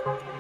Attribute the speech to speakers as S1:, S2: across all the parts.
S1: Okay.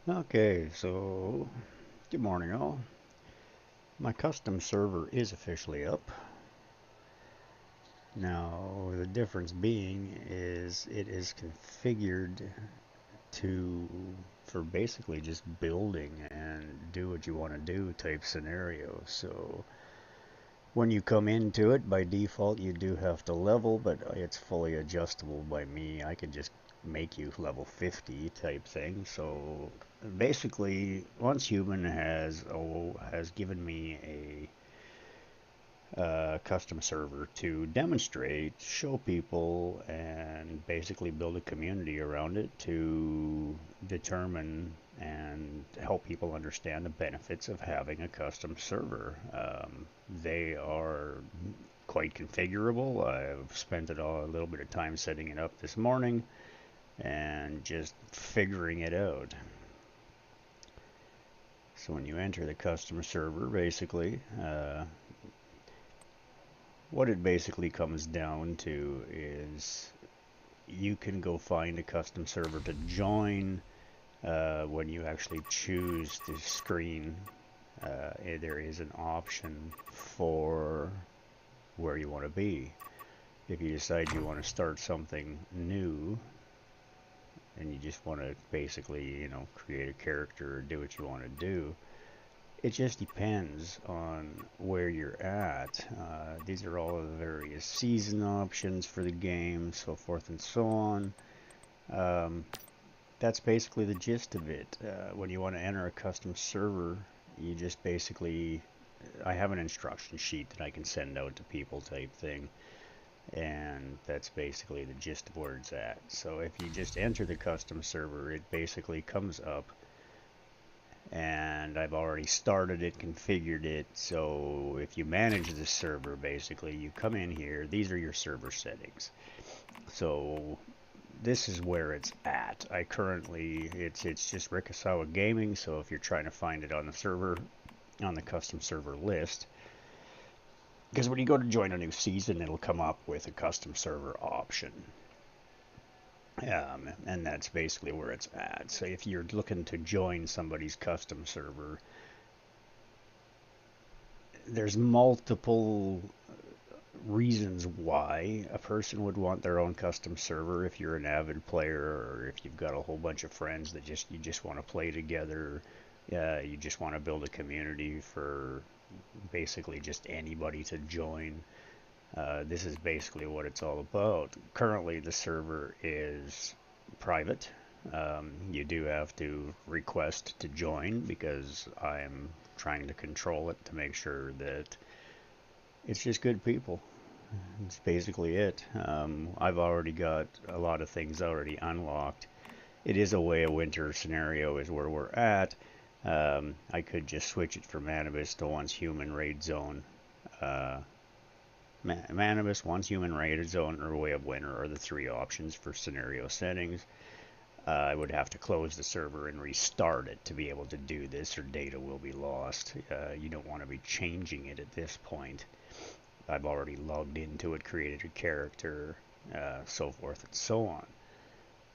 S1: Okay, so good morning all. My custom server is officially up. Now the difference being is it is configured for basically just building and do what you want to do type scenario. So when you come into it, by default you do have to level, but it's fully adjustable by me. I can just make you level 50 type thing. So basically once human has given me a custom server to demonstrate, show people, and basically build a community around it to determine and help people understand the benefits of having a custom server. They are quite configurable. I've spent a little bit of time setting it up this morning and just figuring it out. So when you enter the customer server, basically, what it basically comes down to is you can go find a custom server to join. When you actually choose the screen, there is an option for where you want to be. If you decide you want to start something new and you just want to basically, create a character or do what you want to do, It just depends on where you're at. These are all of the various season options for the game, so forth and so on. Um, that's basically the gist of it. When you want to enter a custom server, you just basically, I have an instruction sheet that I can send out to people type thing, and that's basically the gist of where it's at. So if you just enter the custom server, it basically comes up, and I've already started it, configured it. So if you manage the server, basically you come in here, these are your server settings. So this is where it's at. I currently, it's just Rikasawa Gaming, so if you're trying to find it on the server, on the custom server list, because when you go to join a new season, it'll come up with a custom server option. And that's basically where it's at. So if you're looking to join somebody's custom server, there's multiple reasons why a person would want their own custom server. If you're an avid player, or if you've got a whole bunch of friends that you just want to play together, you just want to build a community for basically just anybody to join. This is basically what it's all about. Currently, the server is private. You do have to request to join because I'm trying to control it to make sure that it's just good people. That's basically it. I've already got a lot of things already unlocked. It is a way of winter scenario is where we're at. I could just switch it from Manibus to once human raid zone. Manibus, once human raid zone, or way of winter are the three options for scenario settings. I would have to close the server and restart it to be able to do this, or data will be lost. You don't want to be changing it at this point. I've already logged into it, created a character, so forth and so on.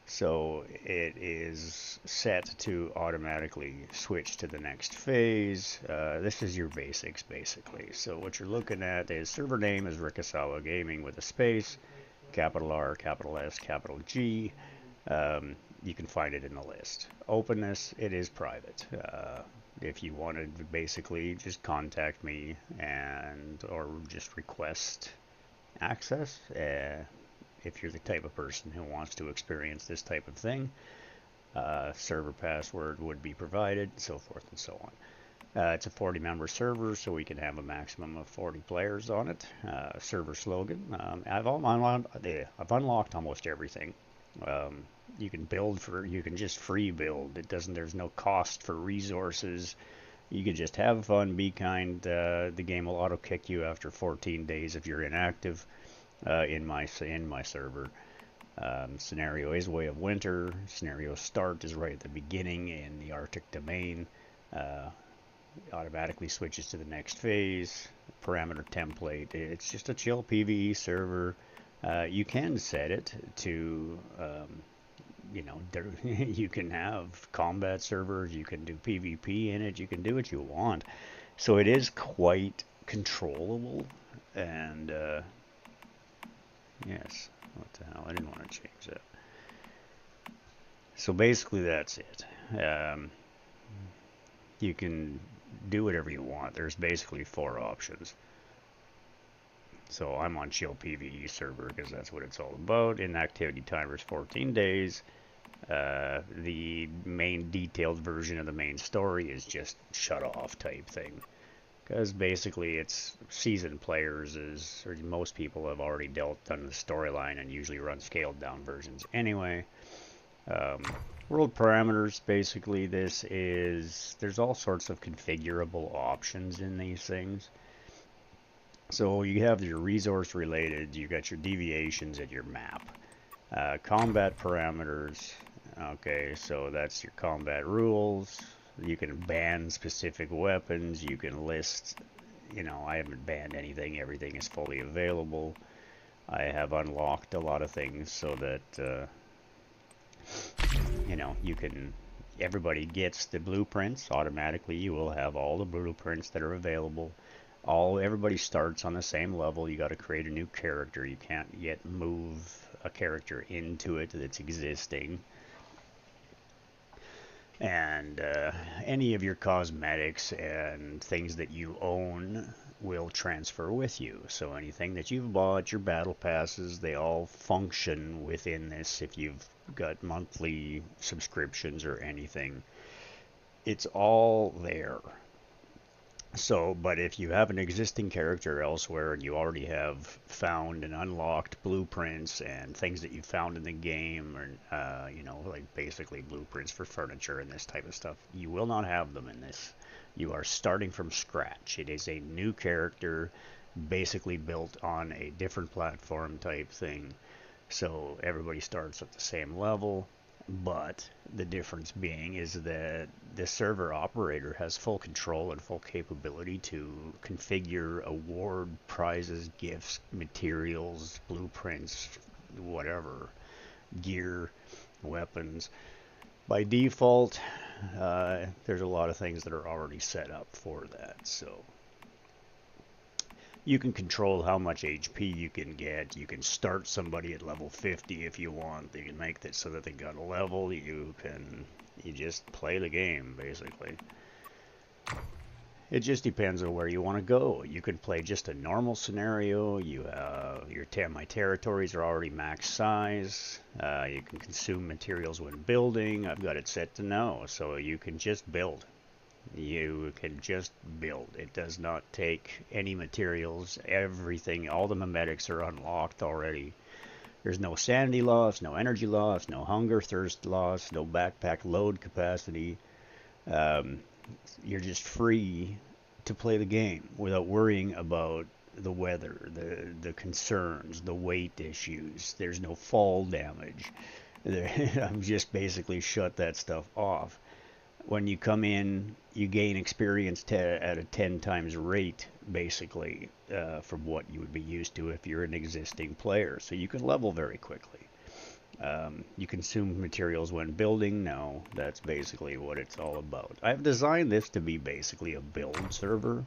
S1: So it is set to automatically switch to the next phase. This is your basics, basically. So what you're looking at is server name is Rikasawa Gaming with a space, capital R, capital S, capital G. You can find it in the list. Openness, it is private. If you wanted to basically just contact me or just request access, if you're the type of person who wants to experience this type of thing, server password would be provided, so forth and so on. It's a 40-member server, so we can have a maximum of 40 players on it. Server slogan. I've unlocked almost everything. You can just free build. There's no cost for resources. You can just have fun, be kind. The game will auto kick you after 14 days if you're inactive. In my server. Scenario is way of winter. Scenario start is right at the beginning in the Arctic domain. Automatically switches to the next phase. Parameter template. It's just a chill PvE server. You can set it to, you can have combat servers. You can do PvP in it. You can do what you want. So it is quite controllable. And yes, what the hell? I didn't want to change that. So basically, that's it. You can do whatever you want. There's basically 4 options. So I'm on chill PvE server because that's what it's all about. Inactivity timer is 14 days. The main detailed version of the main story is just shut off type thing. Because basically it's seasoned players, or most people have already done the storyline and usually run scaled down versions anyway. World parameters, basically there's all sorts of configurable options in these things. So you have your resource related, you got your deviations and your map. Combat parameters, okay, so that's your combat rules. You can ban specific weapons, you can list, I haven't banned anything, everything is fully available. I have unlocked a lot of things so that, everybody gets the blueprints automatically. You will have all the blueprints that are available. Everybody starts on the same level. You got to create a new character. You can't yet move a character into it that's existing. And any of your cosmetics and things that you own will transfer with you. So anything that you've bought, your battle passes, they all function within this. If you've got monthly subscriptions or anything, it's all there. So, but if you have an existing character elsewhere and you already have found and unlocked blueprints and things that you found in the game, or you know, like basically blueprints for furniture and this type of stuff, you will not have them in this. You are starting from scratch. It is a new character, basically built on a different platform type thing. So everybody starts at the same level, but the difference being is that the server operator has full control and full capability to configure award prizes, gifts, materials, blueprints, whatever, gear, weapons. By default, there's a lot of things that are already set up for that. So you can control how much HP you can get. You can start somebody at level 50 if you want. You can make that so that they got a level. You just play the game basically. It just depends on where you want to go. You can play just a normal scenario. My territories are already max size. You can consume materials when building. I've got it set to no, so you can just build. You can just build. It does not take any materials. Everything, all the memetics are unlocked already. There's no sanity loss, no energy loss, no hunger, thirst loss, no backpack load capacity. Um, you're just free to play the game without worrying about the weather, the concerns, the weight issues. There's no fall damage. I've just basically shut that stuff off. When you come in, you gain experience at a 10 times rate, basically, from what you would be used to if you're an existing player. So you can level very quickly. You consume materials when building. No, that's basically what it's all about. I've designed this to be basically a build server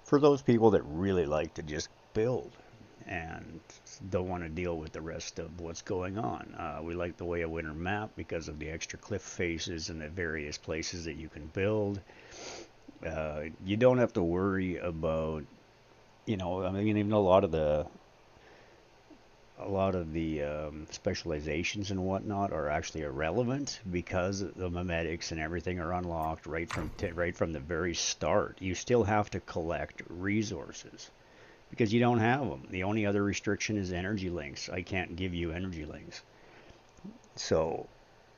S1: for those people that really like to just build and don't want to deal with the rest of what's going on. We like the Way of Winter map because of the extra cliff faces and the various places that you can build. You don't have to worry about, I mean, even a lot of the specializations and whatnot are actually irrelevant because the memetics and everything are unlocked right from the very start. You still have to collect resources because you don't have them. The only other restriction is energy links. I can't give you energy links. So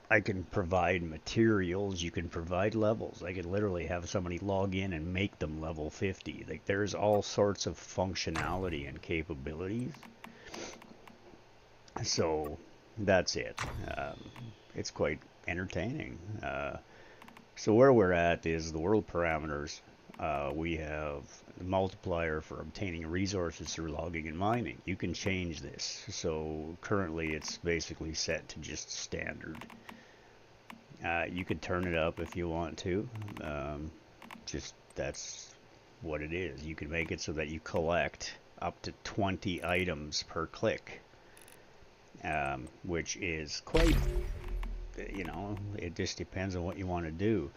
S1: I can provide materials, you can provide levels. I could literally have somebody log in and make them level 50. Like there's all sorts of functionality and capabilities. So that's it. It's quite entertaining. So where we're at is the world parameters. We have the multiplier for obtaining resources through logging and mining. You can change this. So currently it's basically set to just standard. You could turn it up if you want to. Just that's what it is. You can make it so that you collect up to 20 items per click, which is quite, it just depends on what you want to do.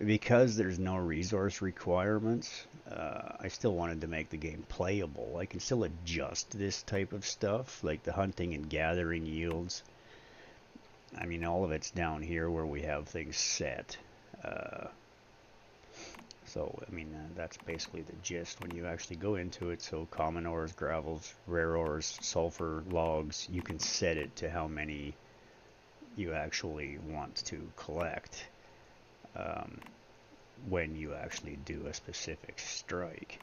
S1: Because there's no resource requirements, I still wanted to make the game playable. I can still adjust this type of stuff, like the hunting and gathering yields. I mean, all of it's down here where we have things set. That's basically the gist when you actually go into it. So common ores, gravels, rare ores, sulfur, logs, you can set it to how many you actually want to collect when you actually do a specific strike.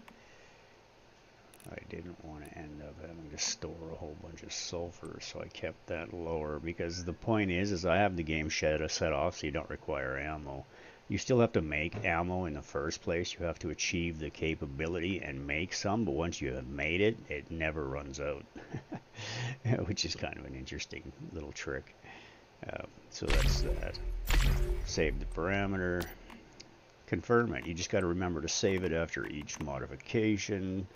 S1: I didn't want to end up having to store a whole bunch of sulfur, so I kept that lower, because the point is I have the game set off so you don't require ammo. You still have to make ammo in the first place. You have to achieve the capability and make some, but once you have made it, it never runs out, which is kind of an interesting little trick. So that's that. Save the parameter. Confirm it. You just got to remember to save it after each modification.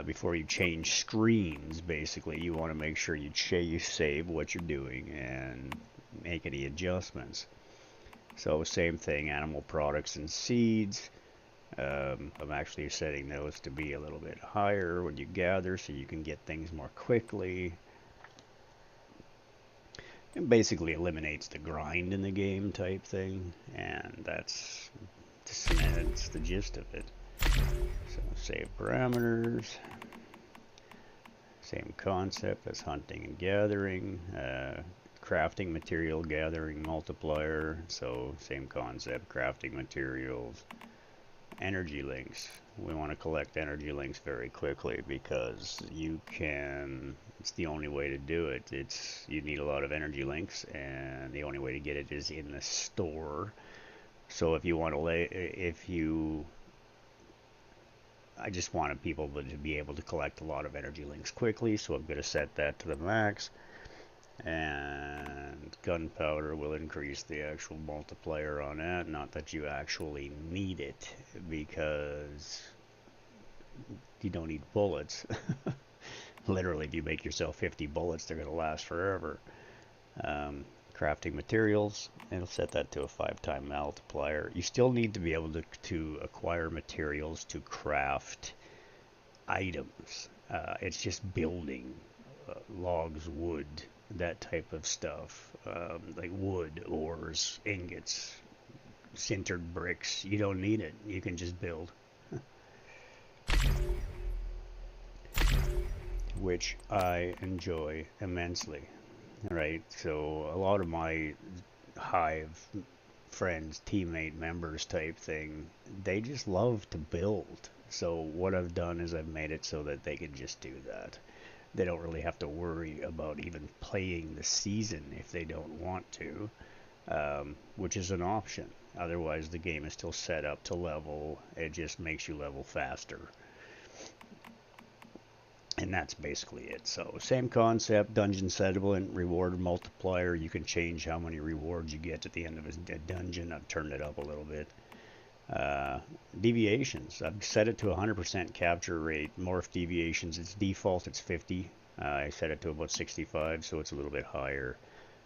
S1: Before you change screens, basically, you want to make sure you save what you're doing and make any adjustments. So same thing, animal products and seeds. I'm actually setting those to be a little bit higher when you gather so you can get things more quickly. It basically eliminates the grind in the game type thing, and that's the gist of it. So save parameters. Same concept as hunting and gathering. Crafting material gathering multiplier. So same concept, crafting materials. Energy links. We want to collect energy links very quickly because you can, it's the only way to do it. You need a lot of energy links, and the only way to get it is in the store. So if you want to I just wanted people to be able to collect a lot of energy links quickly, so I'm going to set that to the max. And gunpowder will increase the actual multiplier on that. Not that you actually need it, because you don't need bullets. Literally, if you make yourself 50 bullets, they're going to last forever. Crafting materials, it'll set that to a 5-time multiplier. You still need to be able to acquire materials to craft items. It's just building logs, wood, that type of stuff, like wood, ores, ingots, sintered bricks. You don't need it. You can just build. Which I enjoy immensely. Right? So a lot of my hive friends, teammate members type thing, they just love to build. So what I've done is I've made it so that they can just do that. They don't really have to worry about even playing the season if they don't want to, which is an option. Otherwise, the game is still set up to level. It just makes you level faster. And that's basically it. So same concept, dungeon settlement, reward multiplier. You can change how many rewards you get at the end of a dungeon. I've turned it up a little bit. Deviations, I've set it to 100% capture rate. Morph deviations, its default it's 50. I set it to about 65, so it's a little bit higher.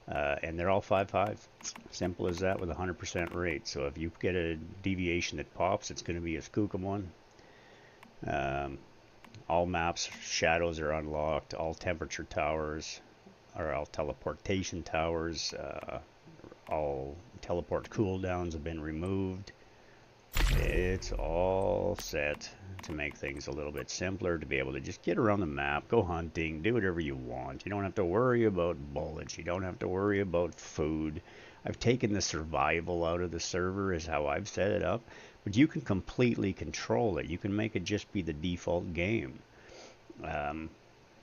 S1: And they're all 5/5. Simple as that with 100% rate. So if you get a deviation that pops, it's going to be a skookum one. All maps, shadows are unlocked. All temperature towers, or all teleportation towers, all teleport cooldowns have been removed. It's all set to make things a little bit simpler, to be able to just get around the map, go hunting, do whatever you want. You don't have to worry about bullets. You don't have to worry about food. I've taken the survival out of the server is how I've set it up, but you can completely control it. You can make it just be the default game.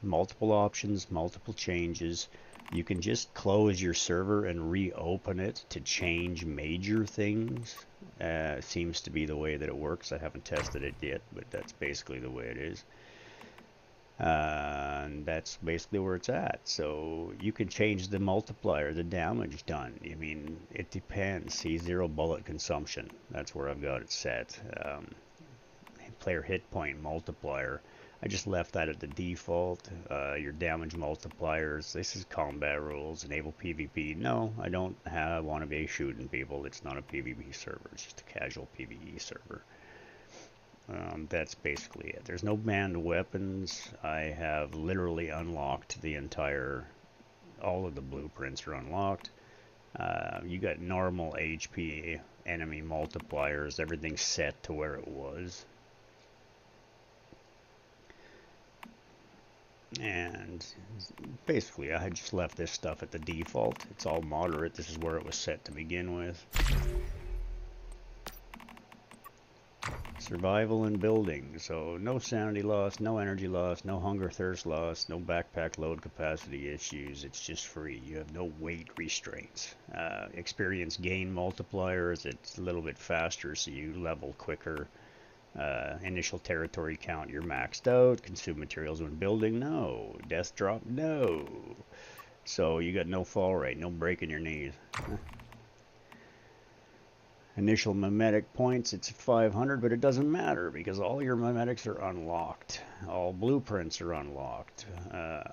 S1: Multiple options, multiple changes. You can just close your server and reopen it to change major things. Seems to be the way that it works. I haven't tested it yet, but that's basically the way it is. And that's basically where it's at. So you can change the multiplier, the damage done. I mean, it depends. See, 0 bullet consumption. That's where I've got it set. Player hit point multiplier. I just left that at the default. Your damage multipliers. This is combat rules. Enable PvP. No, I don't want to be shooting people. It's not a PvP server. It's just a casual PvE server. That's basically it. There's no banned weapons. I have literally unlocked the entire, all of the blueprints are unlocked. You got normal HP, enemy multipliers, everything's set to where it was. And basically I had just left this stuff at the default. It's all moderate. This is where it was set to begin with. Survival and building. So no sanity loss, no energy loss, no hunger thirst loss, no backpack load capacity issues. It's just free. You have no weight restraints. Experience gain multipliers. It's a little bit faster, so you level quicker. Initial territory count, you're maxed out. Consume materials when building, no. Death drop, no. So you got no fall rate, no breaking your knees. Initial mimetic points, it's 500, but it doesn't matter because all your mimetics are unlocked. All blueprints are unlocked.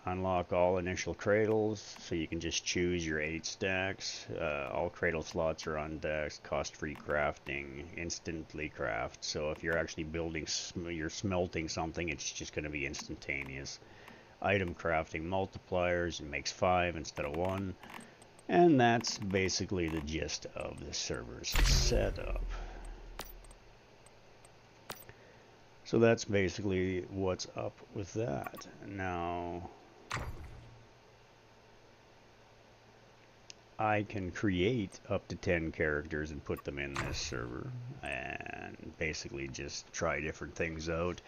S1: Unlock all initial cradles, so you can just choose your 8 stacks. All cradle slots are undecked, cost-free crafting, instantly craft. So if you're actually building, you're smelting something, it's just going to be instantaneous. Item crafting multipliers, it makes 5 instead of 1. And that's basically the gist of the server's setup. So that's basically what's up with that. Now, I can create up to 10 characters and put them in this server and basically just try different things out.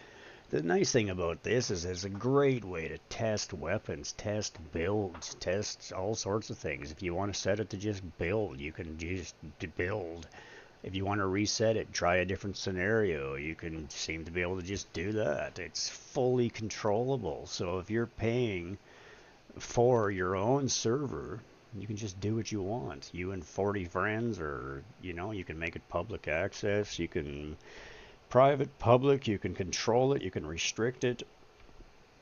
S1: The nice thing about this is it's a great way to test weapons, test builds, test all sorts of things. If you want to set it to just build, you can just build. If you want to reset it, try a different scenario, you can seem to be able to just do that. It's fully controllable. So if you're paying for your own server, you can just do what you want. You and 40 friends, or, you know, you can make it public access, you can private, public, you can control it, you can restrict it.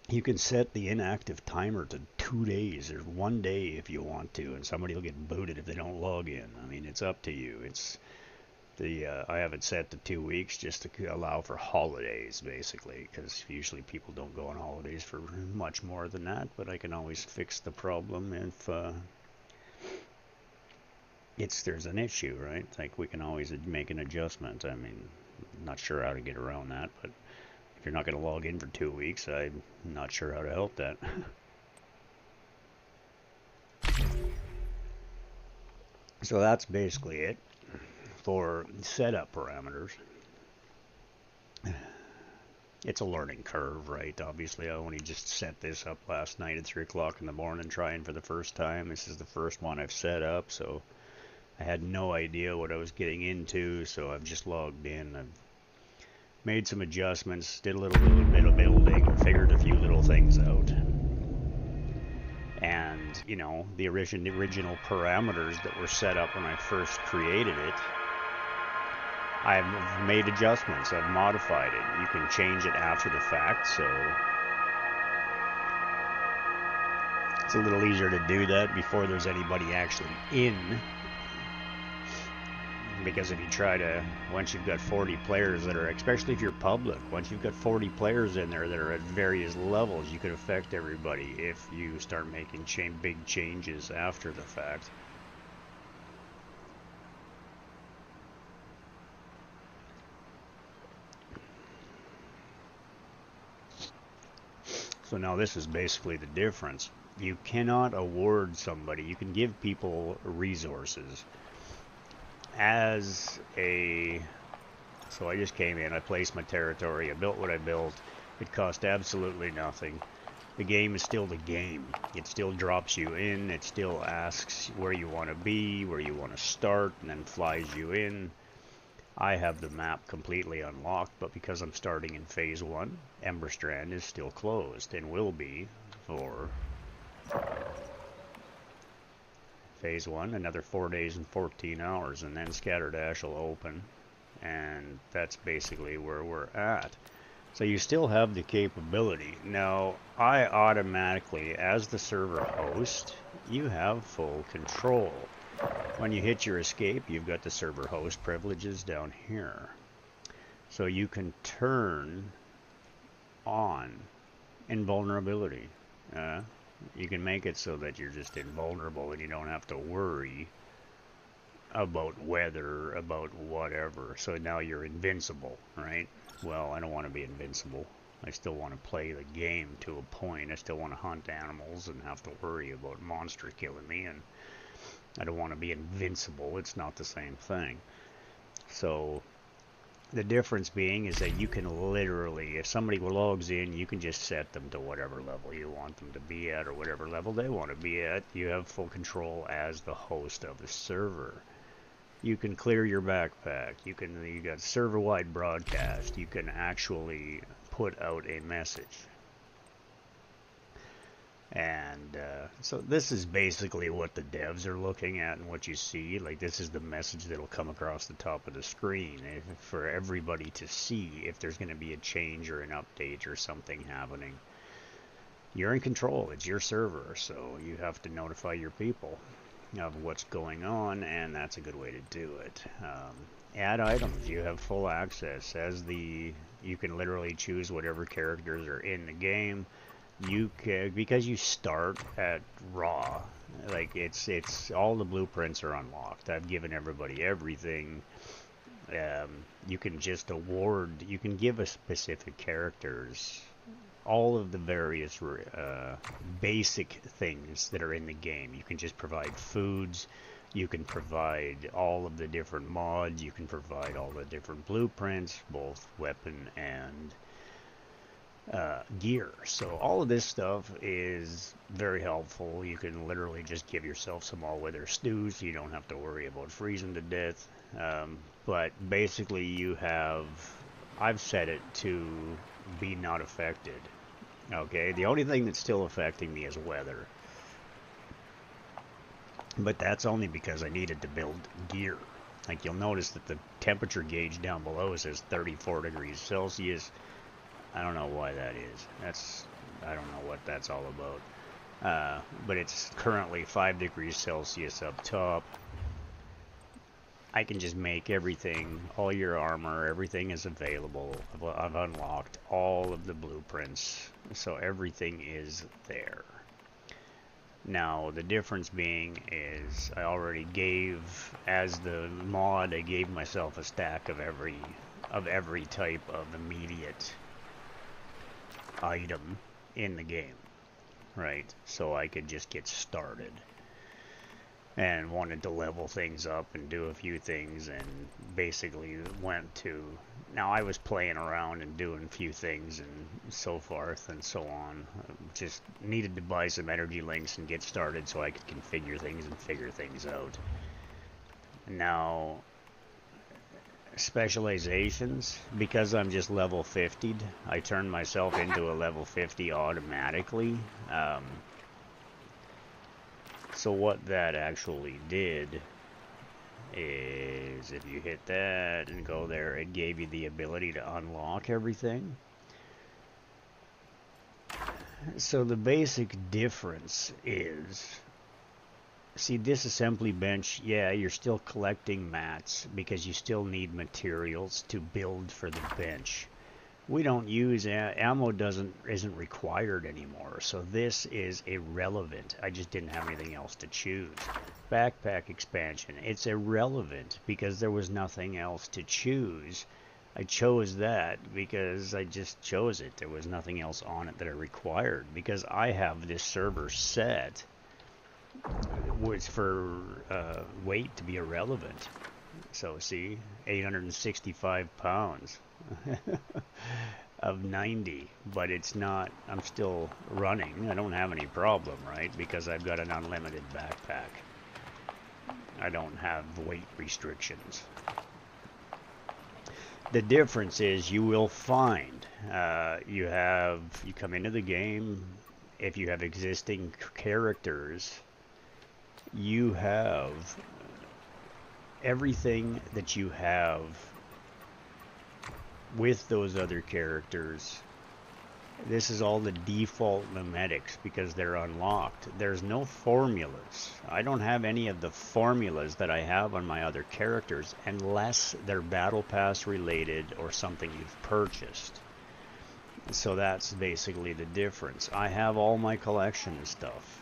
S1: You can set the inactive timer to 2 days or 1 day if you want to, and somebody will get booted if they don't log in. I mean, it's up to you. It's the I have it set to 2 weeks just to allow for holidays, basically, because usually people don't go on holidays for much more than that, but I can always fix the problem if there's an issue, right? Like, we can always make an adjustment. I mean, not sure how to get around that, but if you're not going to log in for 2 weeks, I'm not sure how to help that. So that's basically it for setup parameters. It's a learning curve, right? Obviously, I only just set this up last night at 3 o'clock in the morning trying for the first time. This is the first one I've set up, so I had no idea what I was getting into, so I've just logged in. I've made some adjustments, did a little bit of building, figured a few little things out. And, you know, the original parameters that were set up when I first created it, I've made adjustments, I've modified it. You can change it after the fact, so it's a little easier to do that before there's anybody actually in. Because if you try to, once you've got 40 players that are, especially if you're public, once you've got 40 players in there that are at various levels, you could affect everybody if you start making big changes after the fact. So now this is basically the difference. You cannot award somebody, you can give people resources. So I just came in, I placed my territory, I built what I built, it cost absolutely nothing. The game is still the game. It still drops you in, it still asks where you want to be, where you want to start, and then flies you in. I have the map completely unlocked, but because I'm starting in Phase 1, Ember Strand is still closed, and will be for Phase 1, another 4 days and 14 hours, and then Scatterdash will open, and that's basically where we're at. So you still have the capability. Now, I automatically, as the server host, you have full control. When you hit your escape, you've got the server host privileges down here. So you can turn on invulnerability. You can make it so that you're just invulnerable and you don't have to worry about weather, about whatever. So now you're invincible, right? Well, I don't want to be invincible. I still want to play the game to a point. I still want to hunt animals and have to worry about monsters killing me, and I don't want to be invincible. It's not the same thing. So the difference being is that you can literally, if somebody logs in, you can just set them to whatever level you want them to be at, or whatever level they want to be at. You have full control as the host of the server. You can clear your backpack. You got server-wide broadcast. You can actually put out a message. And so this is basically what the devs are looking at and what you see. Like, this is the message that'll come across the top of the screen for everybody to see if there's going to be a change or an update or something happening. You're in control. It's your server, so you have to notify your people of what's going on, and that's a good way to do it. Add items. You have full access. You can literally choose whatever characters are in the game. You can, because you start at raw, like it's all the blueprints are unlocked. I've given everybody everything. You can just you can give a specific characters all of the various basic things that are in the game. You can just provide foods, you can provide all of the different mods, you can provide all the different blueprints, both weapon and gear. So all of this stuff is very helpful. You can literally just give yourself some all-weather stews, so you don't have to worry about freezing to death. But basically I've set it to be not affected. Okay, the only thing that's still affecting me is weather. But that's only because I needed to build gear. Like, you'll notice that the temperature gauge down below says 34 degrees Celsius. I don't know why that is. I don't know what that's all about. But it's currently 5 degrees Celsius up top. I can just make everything, all your armor, everything is available. I've unlocked all of the blueprints, so everything is there. Now, the difference being is I already gave, as the mod, I gave myself a stack of every type of immediate item in the game, right? So I could just get started. And wanted to level things up and do a few things, and basically went to, now I was playing around and doing a few things and so forth and so on. Just needed to buy some energy links and get started so I could configure things and figure things out. Now, specializations, because I'm just level 50'd, I turned myself into a level 50 automatically. So what that actually did is, if you hit that and go there, it gave you the ability to unlock everything. So the basic difference is, see, this assembly bench, yeah, you're still collecting mats because you still need materials to build for the bench. We don't use ammo, isn't required anymore, so this is irrelevant. I just didn't have anything else to choose. Backpack expansion, it's irrelevant because there was nothing else to choose. I chose that because I just chose it. There was nothing else on it that I required, because I have this server set was for weight to be irrelevant. So see, 865 pounds of 90, but it's not, I'm still running. I don't have any problem, right? Because I've got an unlimited backpack. I don't have weight restrictions. The difference is you will find you come into the game, if you have existing characters, you have everything that you have with those other characters. This is all the default mimetics because they're unlocked. There's no formulas. I don't have any of the formulas that I have on my other characters unless they're battle pass related or something you've purchased. So that's basically the difference. I have all my collection stuff.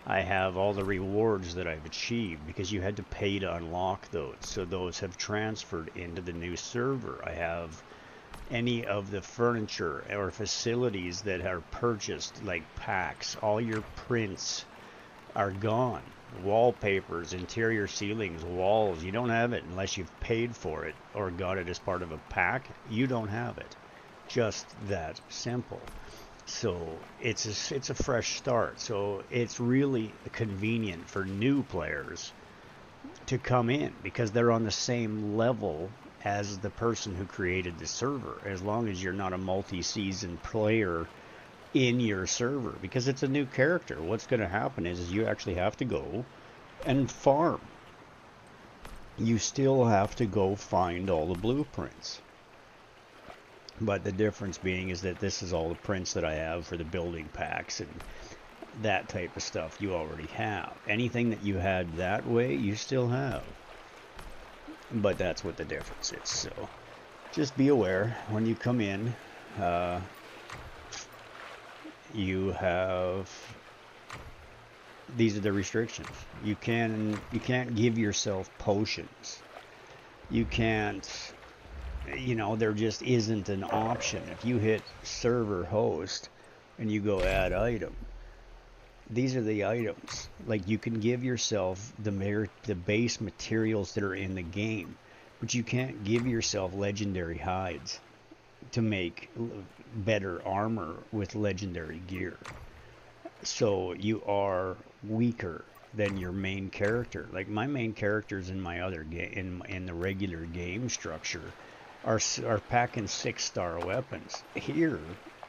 S1: I have all the rewards that I've achieved because you had to pay to unlock those. So those have transferred into the new server. I have any of the furniture or facilities that are purchased, like packs. All your prints are gone. Wallpapers, interior ceilings, walls. You don't have it unless you've paid for it or got it as part of a pack. You don't have it. Just that simple. So it's a fresh start. So it's really convenient for new players to come in because they're on the same level as the person who created the server. As long as you're not a multi-season player in your server because it's a new character. What's going to happen is you actually have to go and farm. You still have to go find all the blueprints. But the difference being is that this is all the prints that I have for the building packs and that type of stuff you already have. Anything that you had that way, you still have. But that's what the difference is. So just be aware when you come in, you have, these are the restrictions. You can't give yourself potions. You can't, you know, there just isn't an option. If you hit server host and you go add item, these are the items. Like, you can give yourself the base materials that are in the game, but you can't give yourself legendary hides to make better armor with legendary gear. So you are weaker than your main character. Like, my main characters in my other game, in the regular game structure, are packing 6-star weapons. Here,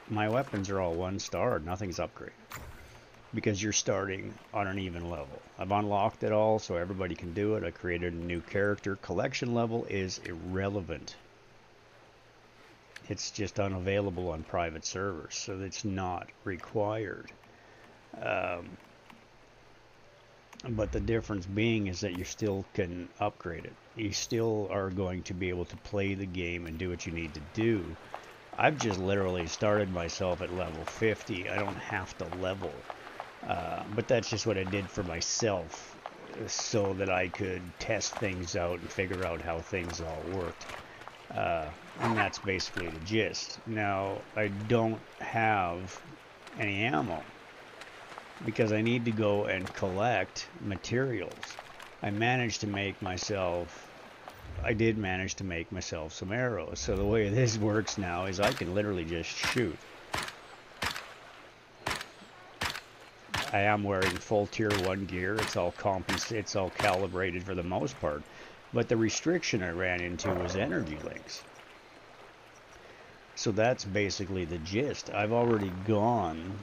S1: my weapons are all 1-star. Nothing's upgraded because you're starting on an even level. I've unlocked it all so everybody can do it. I created a new character. Collection level is irrelevant. It's just unavailable on private servers, so it's not required. But the difference being is that you still can upgrade it. You still are going to be able to play the game and do what you need to do. I've just literally started myself at level 50. I don't have to level. But that's just what I did for myself so that I could test things out and figure out how things all worked. And that's basically the gist. Now, I don't have any ammo because I need to go and collect materials. I did manage to make myself some arrows. So the way this works now is I can literally just shoot. I am wearing full tier 1 gear. It's all calibrated for the most part. But the restriction I ran into was energy links. So that's basically the gist. I've already gone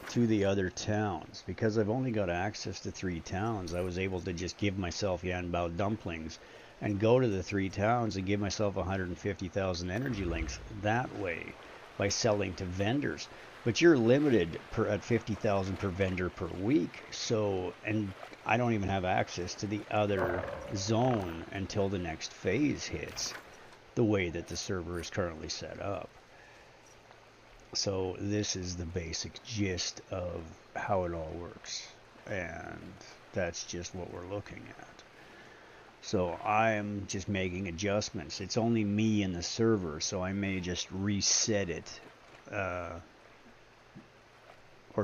S1: to the other towns. Because I've only got access to 3 towns, I was able to just give myself Yanbao dumplings and go to the 3 towns and give myself 150,000 energy links that way by selling to vendors. But you're limited at 50,000 per vendor per week. So, and I don't even have access to the other zone until the next phase hits, the way that the server is currently set up. So this is the basic gist of how it all works, and that's just what we're looking at. So I'm just making adjustments. It's only me in the server, so I may just reset it, or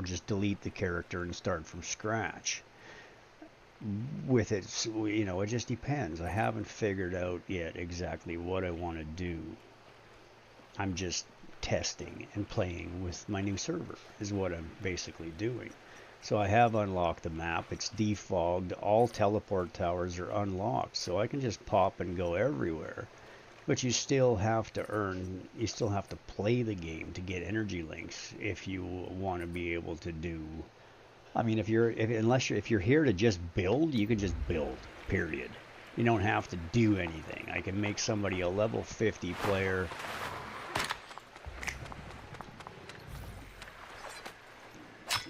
S1: just delete the character and start from scratch. With it, you know, it just depends. I haven't figured out yet exactly what I want to do. I'm just testing and playing with my new server is what I'm basically doing. So I have unlocked the map. It's defogged. All teleport towers are unlocked, so I can just pop and go everywhere. But you still have to you still have to play the game to get energy links if you want to be able to do. I mean, if you're here to just build, you can just build, period. You don't have to do anything. I can make somebody a level 50 player.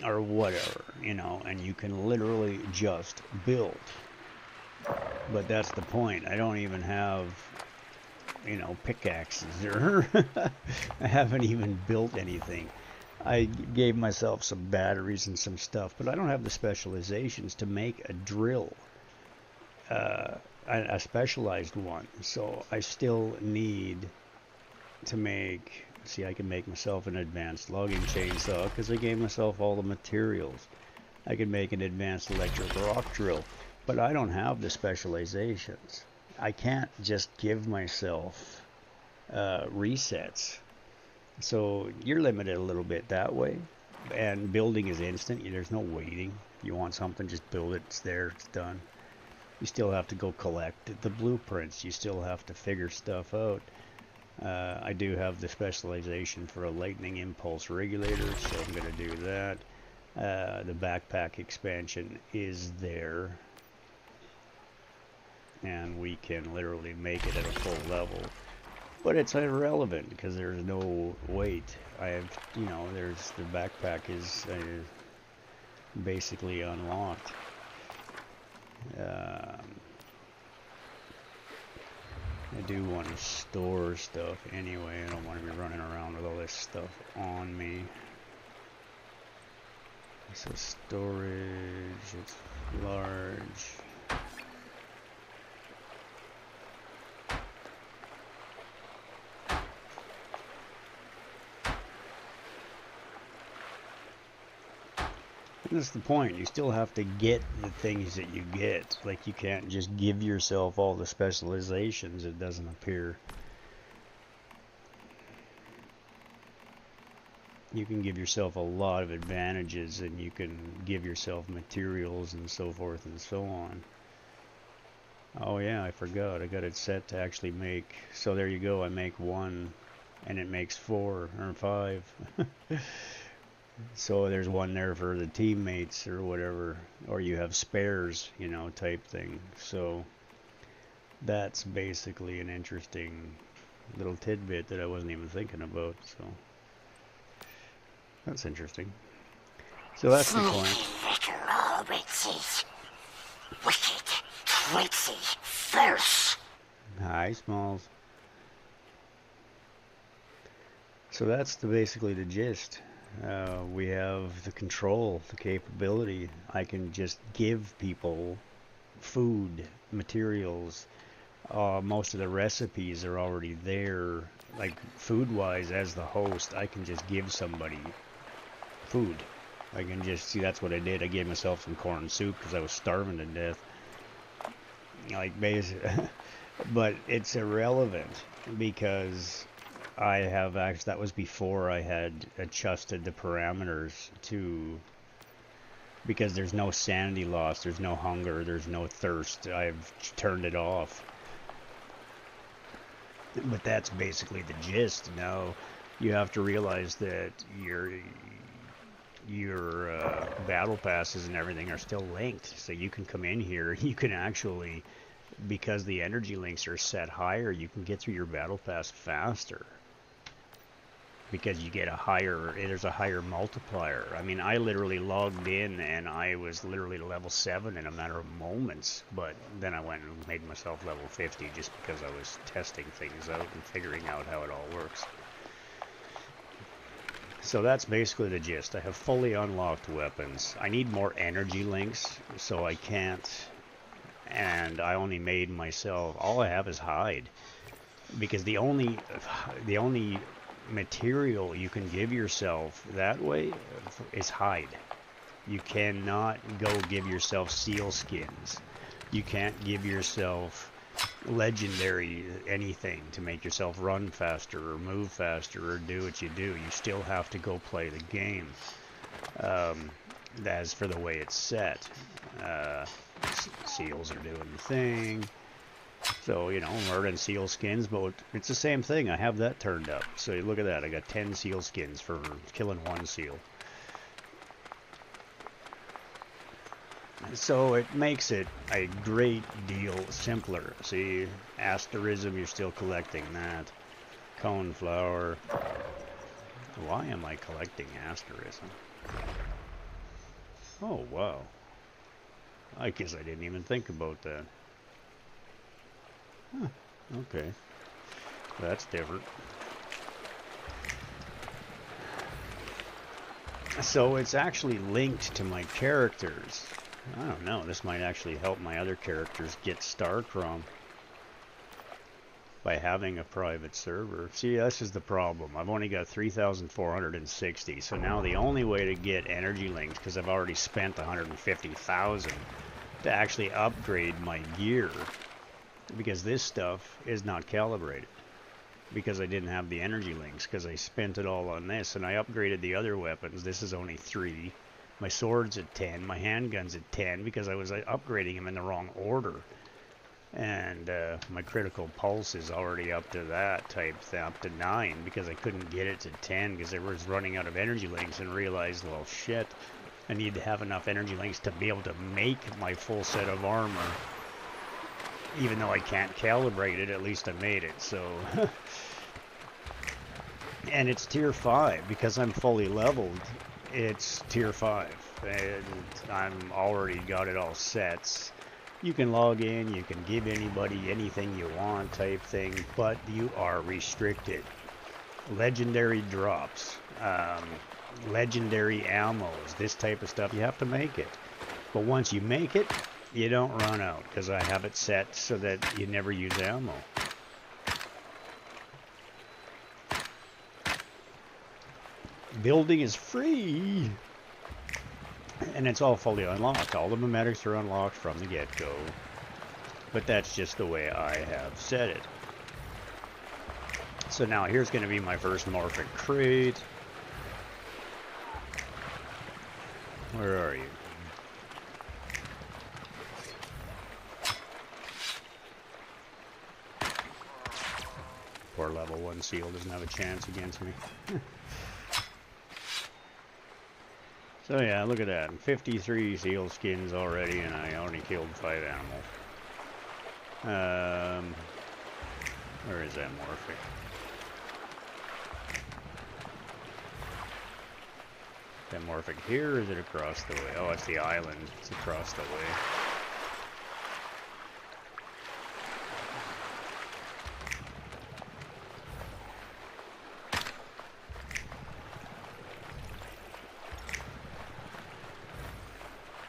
S1: Or whatever, you know, and you can literally just build. But that's the point. I don't even have, you know, pickaxes, or I haven't even built anything. I gave myself some batteries and some stuff, but I don't have the specializations to make a drill, a specialized one. So I still need to make. See, I can make myself an advanced logging chainsaw because I gave myself all the materials. I can make an advanced electric rock drill, but I don't have the specializations. I can't just give myself resets. So you're limited a little bit that way. And building is instant. There's no waiting. If you want something, just build it. It's there. It's done. You still have to go collect the blueprints. You still have to figure stuff out. I do have the specialization for a lightning impulse regulator, so I'm going to do that. The backpack expansion is there, and we can literally make it at a full level. But it's irrelevant because there's no weight. I have, you know, there's the backpack is basically unlocked. I do want to store stuff anyway. I don't want to be running around with all this stuff on me. So storage, it's large. That's the point. You still have to get the things that you get. Like, you can't just give yourself all the specializations. It doesn't appear. You can give yourself a lot of advantages, and you can give yourself materials and so forth and so on. Oh yeah, I forgot. I got it set to actually make. So there you go. I make one, and it makes 4 or 5. So there's one there for the teammates or whatever, or you have spares, you know, type thing. So that's basically an interesting little tidbit that I wasn't even thinking about. So that's interesting. So that's the point.
S2: Wicked, tricksy, fierce.
S1: Hi, Smalls. So that's basically the gist. We have the control, the capability. I can just give people food, materials. Most of the recipes are already there. Like, food-wise, as the host, I can just give somebody food. I can just, see, that's what I did. I gave myself some corn soup because I was starving to death. Like, basically. But it's irrelevant because I have actually, that was before I had adjusted the parameters to, because there's no sanity loss, there's no hunger, there's no thirst. I've turned it off. But that's basically the gist. Now you have to realize that your battle passes and everything are still linked, so you can come in here, you can actually, because the energy links are set higher, you can get through your battle pass faster. Because you get a higher, there's a higher multiplier. I mean, I literally logged in and I was literally level 7 in a matter of moments, but then I went and made myself level 50 just because I was testing things out and figuring out how it all works. So that's basically the gist. I have fully unlocked weapons. I need more energy links, so I can't, and I only made myself, all I have is hide. Because the only material you can give yourself that way is hide. You cannot go give yourself seal skins. You can't give yourself legendary anything to make yourself run faster or move faster or do what you do. You still have to go play the game. As for the way it's set, seals are doing the thing. So, you know, we're in seal skins, but it's the same thing. I have that turned up. So look at that. I got 10 seal skins for killing 1 seal. So it makes it a great deal simpler. See, asterism, you're still collecting that. Cone flower. Why am I collecting asterism? Oh, wow. I guess I didn't even think about that. Huh, okay. That's different. So it's actually linked to my characters. I don't know, this might actually help my other characters get Starcrom by having a private server. See, this is the problem. I've only got 3,460, so now the only way to get energy links, because I've already spent 150,000 to actually upgrade my gear, because this stuff is not calibrated, because I didn't have the energy links, because I spent it all on this, and I upgraded the other weapons. This is only 3. My sword's at 10, my handgun's at 10, because I was upgrading them in the wrong order. And my critical pulse is already up to that type thing, up to 9, because I couldn't get it to 10 because I was running out of energy links and realized, well, shit, I need to have enough energy links to be able to make my full set of armor. Even though I can't calibrate it, at least I made it, so... And it's tier 5, because I'm fully leveled, it's tier 5, and I'm already got it all set. You can log in, you can give anybody anything you want type thing, but you are restricted. Legendary drops, legendary ammos, this type of stuff, you have to make it. But once you make it, you don't run out, because I have it set so that you never use ammo. Building is free, and it's all fully unlocked. All the mimetics are unlocked from the get-go, but that's just the way I have set it. So now here's going to be my first morphic crate. Where are you? Poor level 1 seal doesn't have a chance against me. So yeah, look at that. 53 seal skins already, and I only killed 5 animals. Where is that morphic? Is that morphic here, or is it across the way? Oh, it's the island. It's across the way.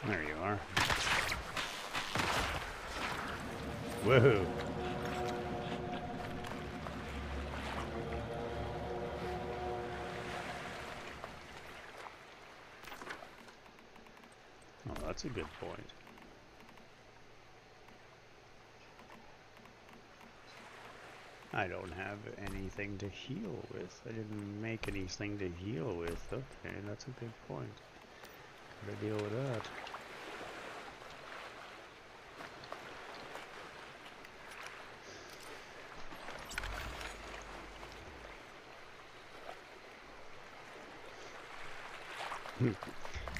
S1: There you are. Woohoo! Oh, that's a good point. I don't have anything to heal with. I didn't make anything to heal with. Okay, that's a good point. Gotta deal with that.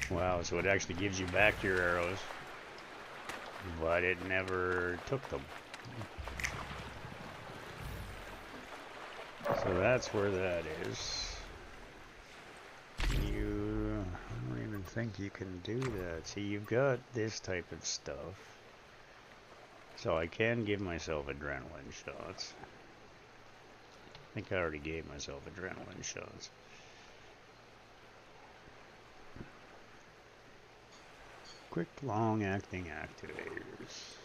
S1: Wow, so it actually gives you back your arrows, but it never took them. So that's where that is. You, I don't even think you can do that. See, you've got this type of stuff. So I can give myself adrenaline shots. I think I already gave myself adrenaline shots. Quick, long-acting activators.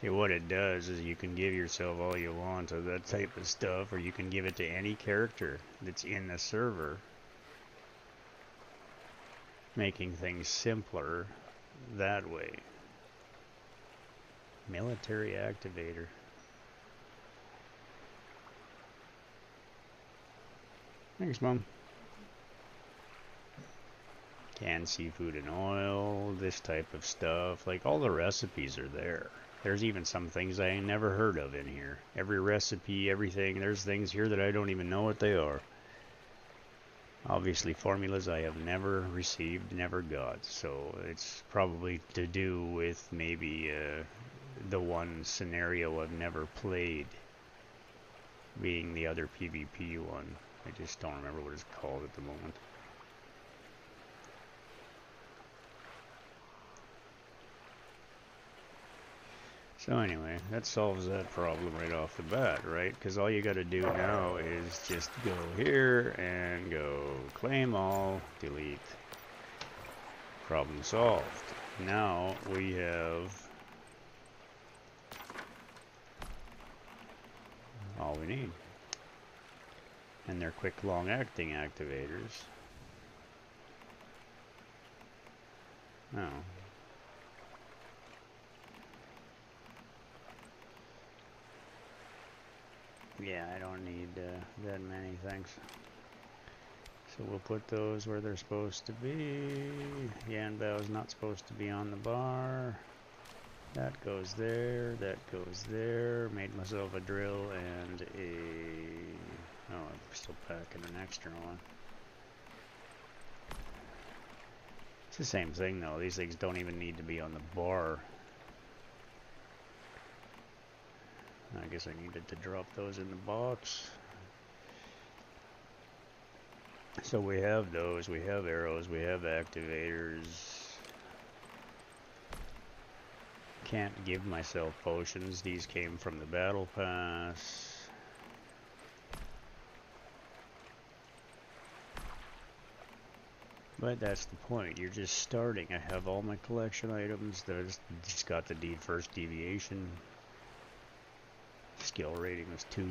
S1: See, what it does is you can give yourself all you want of that type of stuff, or you can give it to any character that's in the server, making things simpler that way. Military activator. Thanks, Mom. Canned seafood and oil, this type of stuff. Like, all the recipes are there. There's even some things I ain't never heard of in here. Every recipe, everything, there's things here that I don't even know what they are. Obviously, formulas I have never received, never got. So it's probably to do with maybe the one scenario I've never played, being the other PvP one. I just don't remember what it's called at the moment. So anyway, that solves that problem right off the bat, right? Because all you got to do now is just go here and go claim all, delete. Problem solved. Now we have all we need. And they're quick long acting activators. Oh. Yeah, I don't need that many, thanks. So we'll put those where they're supposed to be. Yanbao is not supposed to be on the bar. That goes there, that goes there. Made myself a drill and a... Oh, I'm still packing an extra one. It's the same thing though. These things don't even need to be on the bar. I guess I needed to drop those in the box. So we have those, we have arrows, we have activators. Can't give myself potions. These came from the battle pass. But that's the point. You're just starting. I have all my collection items. There's just got the first deviation. Skill rating was 2.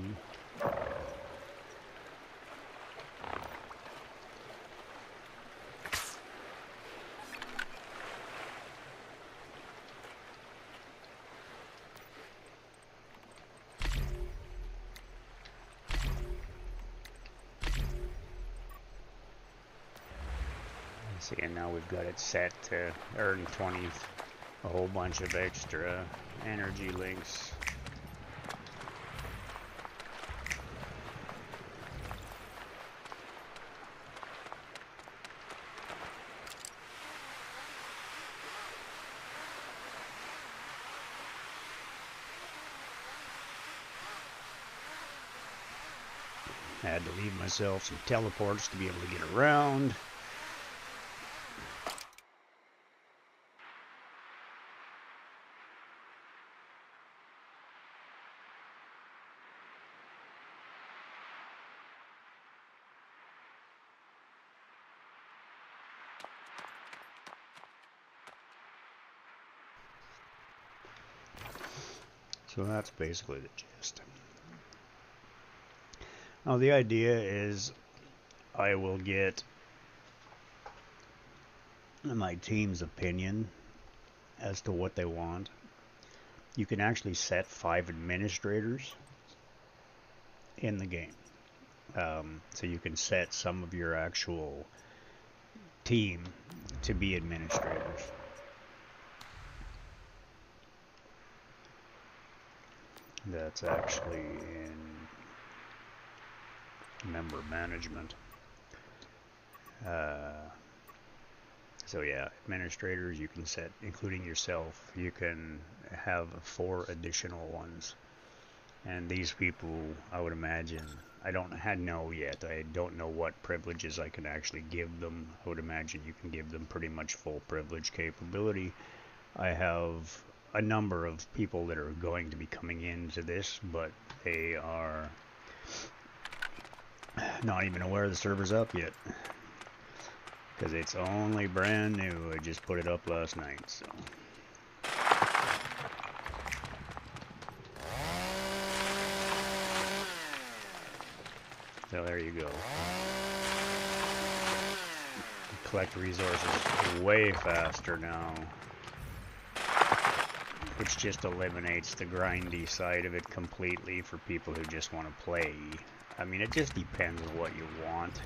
S1: See, and now we've got it set to earn 20, a whole bunch of extra energy links. I had to leave myself some teleports to be able to get around. So that's basically the gist. Now the idea is I will get my team's opinion as to what they want. You can actually set 5 administrators in the game. So you can set some of your actual team to be administrators. That's actually in member management. So yeah, administrators you can set, including yourself. You can have 4 additional ones. And these people, I would imagine, I don't know yet. I don't know what privileges I can actually give them. I would imagine you can give them pretty much full privilege capability. I have a number of people that are going to be coming into this, but they are not even aware the server's up yet, because it's only brand new. I just put it up last night, so. So there you go. Collect resources way faster now, which just eliminates the grindy side of it completely for people who just want to play. I mean, it just depends on what you want.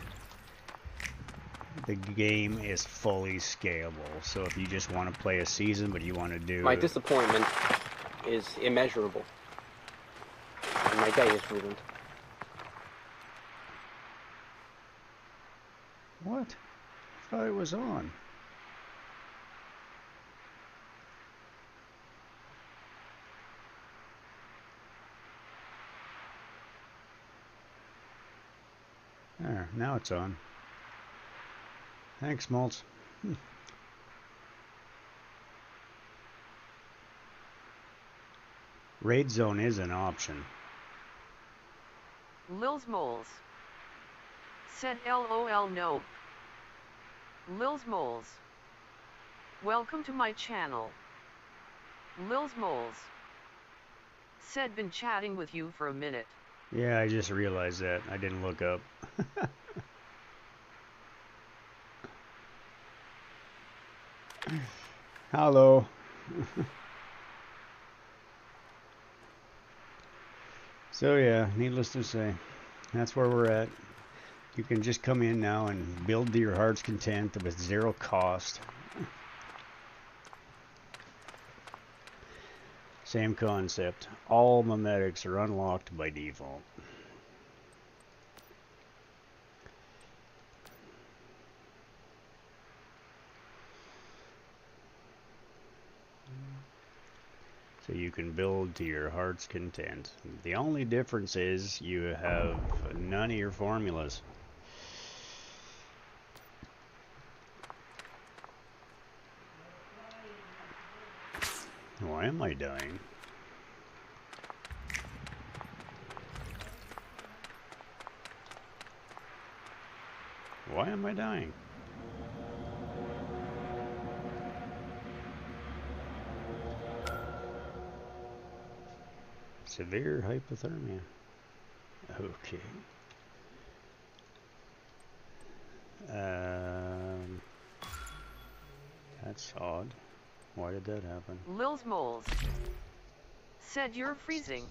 S1: The game is fully scalable, so if you just want to play a season but you want to do...
S3: My disappointment is immeasurable. And my day is ruined.
S1: What? I thought it was on. There, now it's on. Thanks, Maltz. Raid zone is an option.
S4: Lils Moles said LOL no. Lils Moles, welcome to my channel. Lils Moles said been chatting with you for a minute.
S1: Yeah, I just realized that. I didn't look up. Hello. So yeah, needless to say, that's where we're at. You can just come in now and build to your heart's content with 0 cost. Same concept. All memetics are unlocked by default. So you can build to your heart's content. The only difference is you have none of your formulas. Why am I dying? Why am I dying? Severe hypothermia. Okay. That's odd. Why did that happen?
S4: Lil's Moles said you're freezing.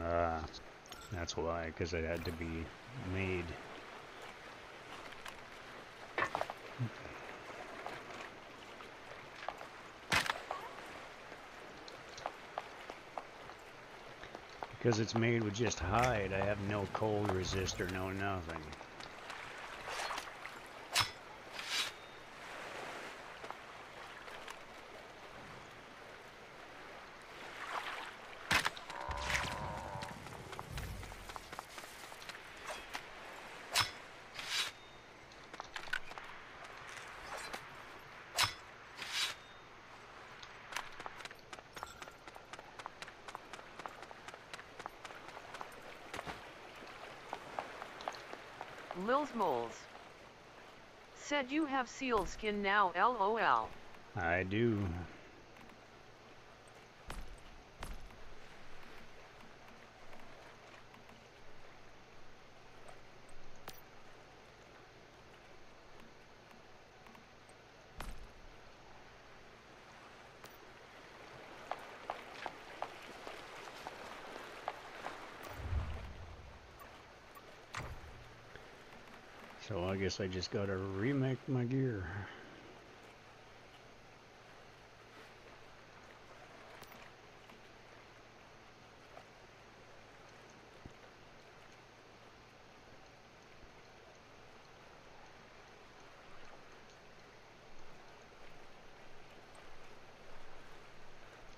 S1: Ah, that's why, because it had to be made. Because it's made with just hide, I have no cold resistor, no nothing.
S4: Lil's Moles said you have seal skin now, LOL.
S1: I do. So I guess I just gotta remake my gear.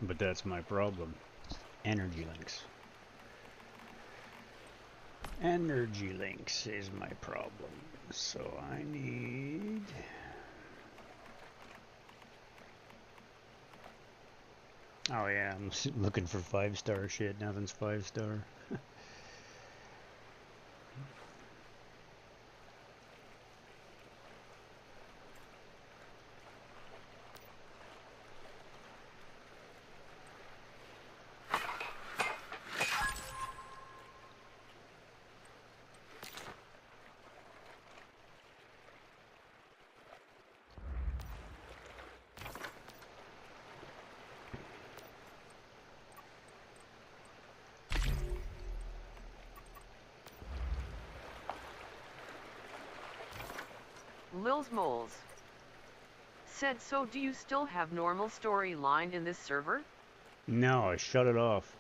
S1: But that's my problem. Energy links. Energy links is my problem. So I need... Oh yeah, I'm looking for 5-star shit. Nothing's 5-star.
S4: Lil's Moles said, so do you still have normal storyline in this server?
S1: No, I shut it off.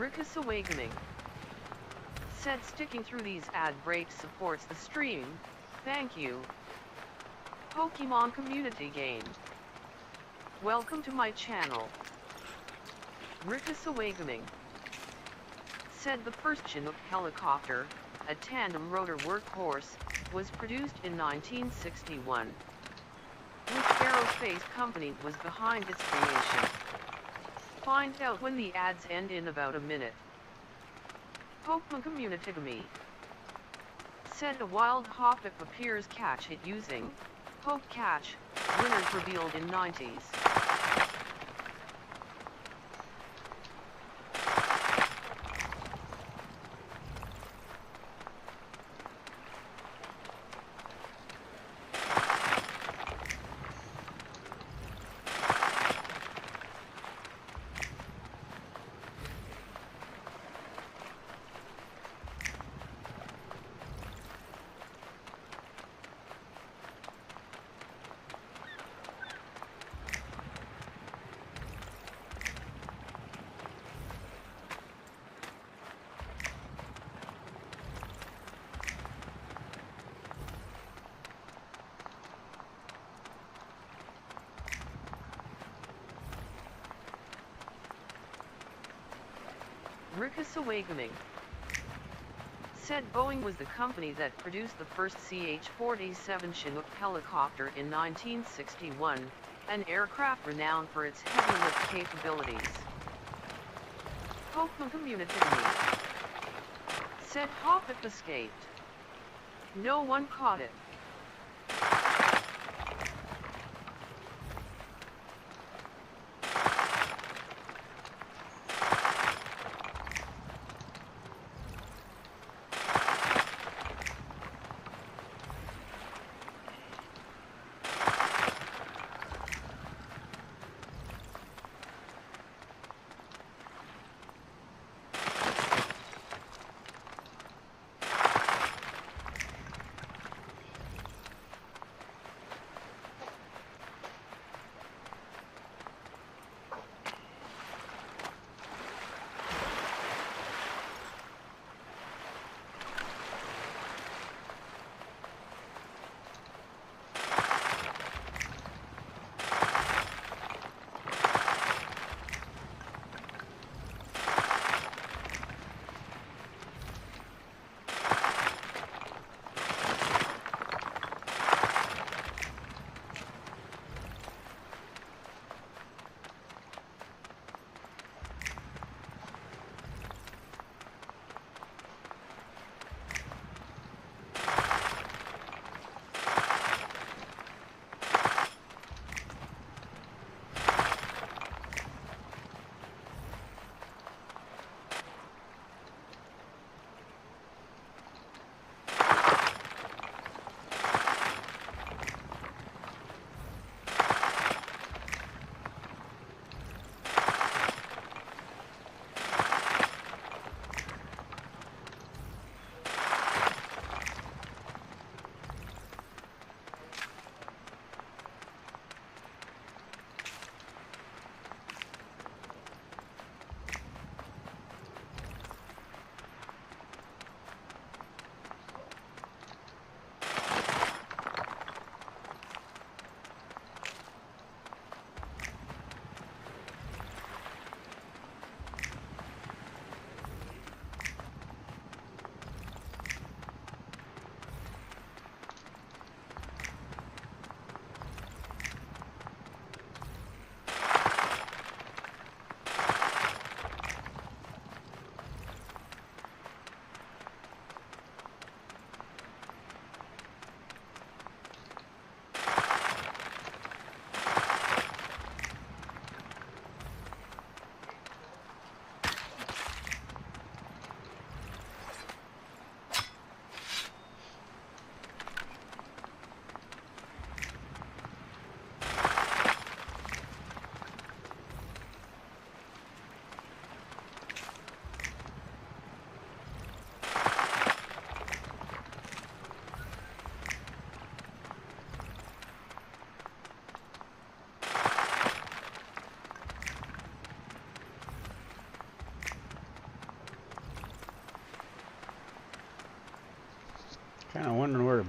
S4: Rickus Awakening said sticking through these ad breaks supports the stream. Thank you. Pokemon Community Game. Welcome to my channel. Rickus Awakening said the first Chinook helicopter, a tandem rotor workhorse, was produced in 1961. Which aerospace company was behind its creation? Find out when the ads end in about a minute. Pokemon Community Game said a wild Hoppip appears catch it using Poke Catch, winners revealed in 90s. Rickus Awakening said Boeing was the company that produced the first CH-47 Chinook helicopter in 1961, an aircraft renowned for its heavy lift capabilities. Pokemon Community Game said Hoppip escaped. No one caught it.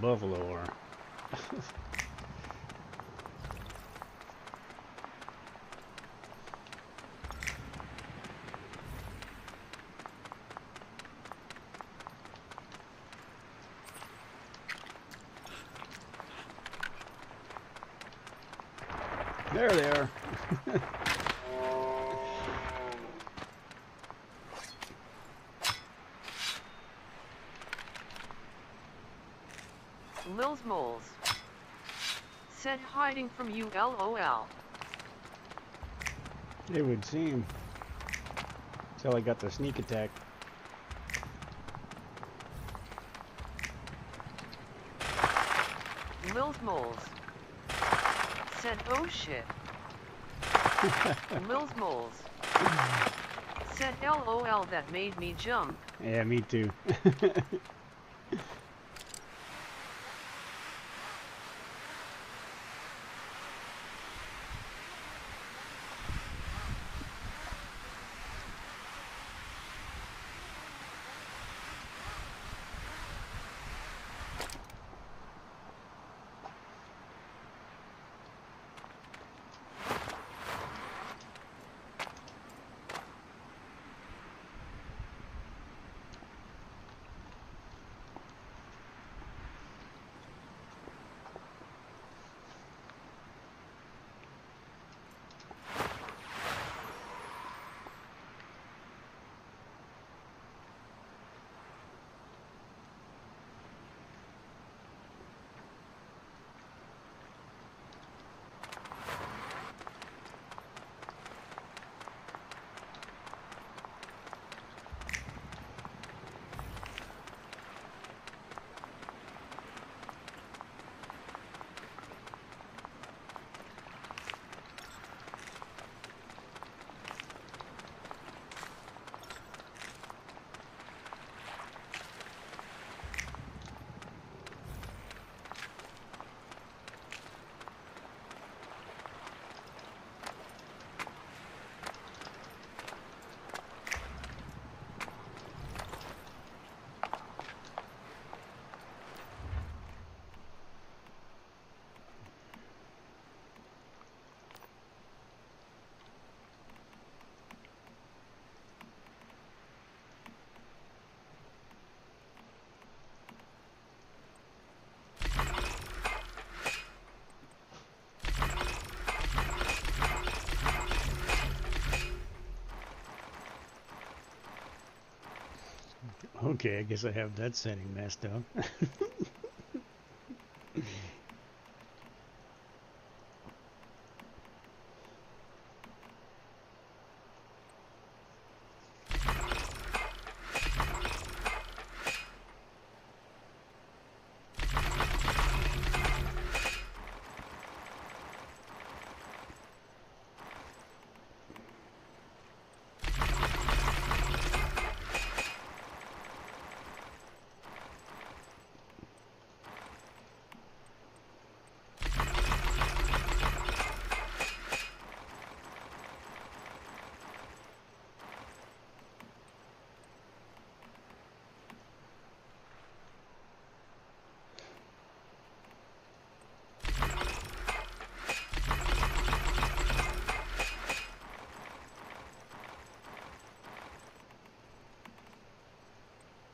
S1: buffalo are. There they are.
S4: Lil's Moles said hiding from you LOL.
S1: It would seem. Until I got the sneak attack.
S4: Lil's Moles said oh shit. Lil's Moles said LOL, that made me jump.
S1: Yeah, me too. Okay, I guess I have that setting messed up.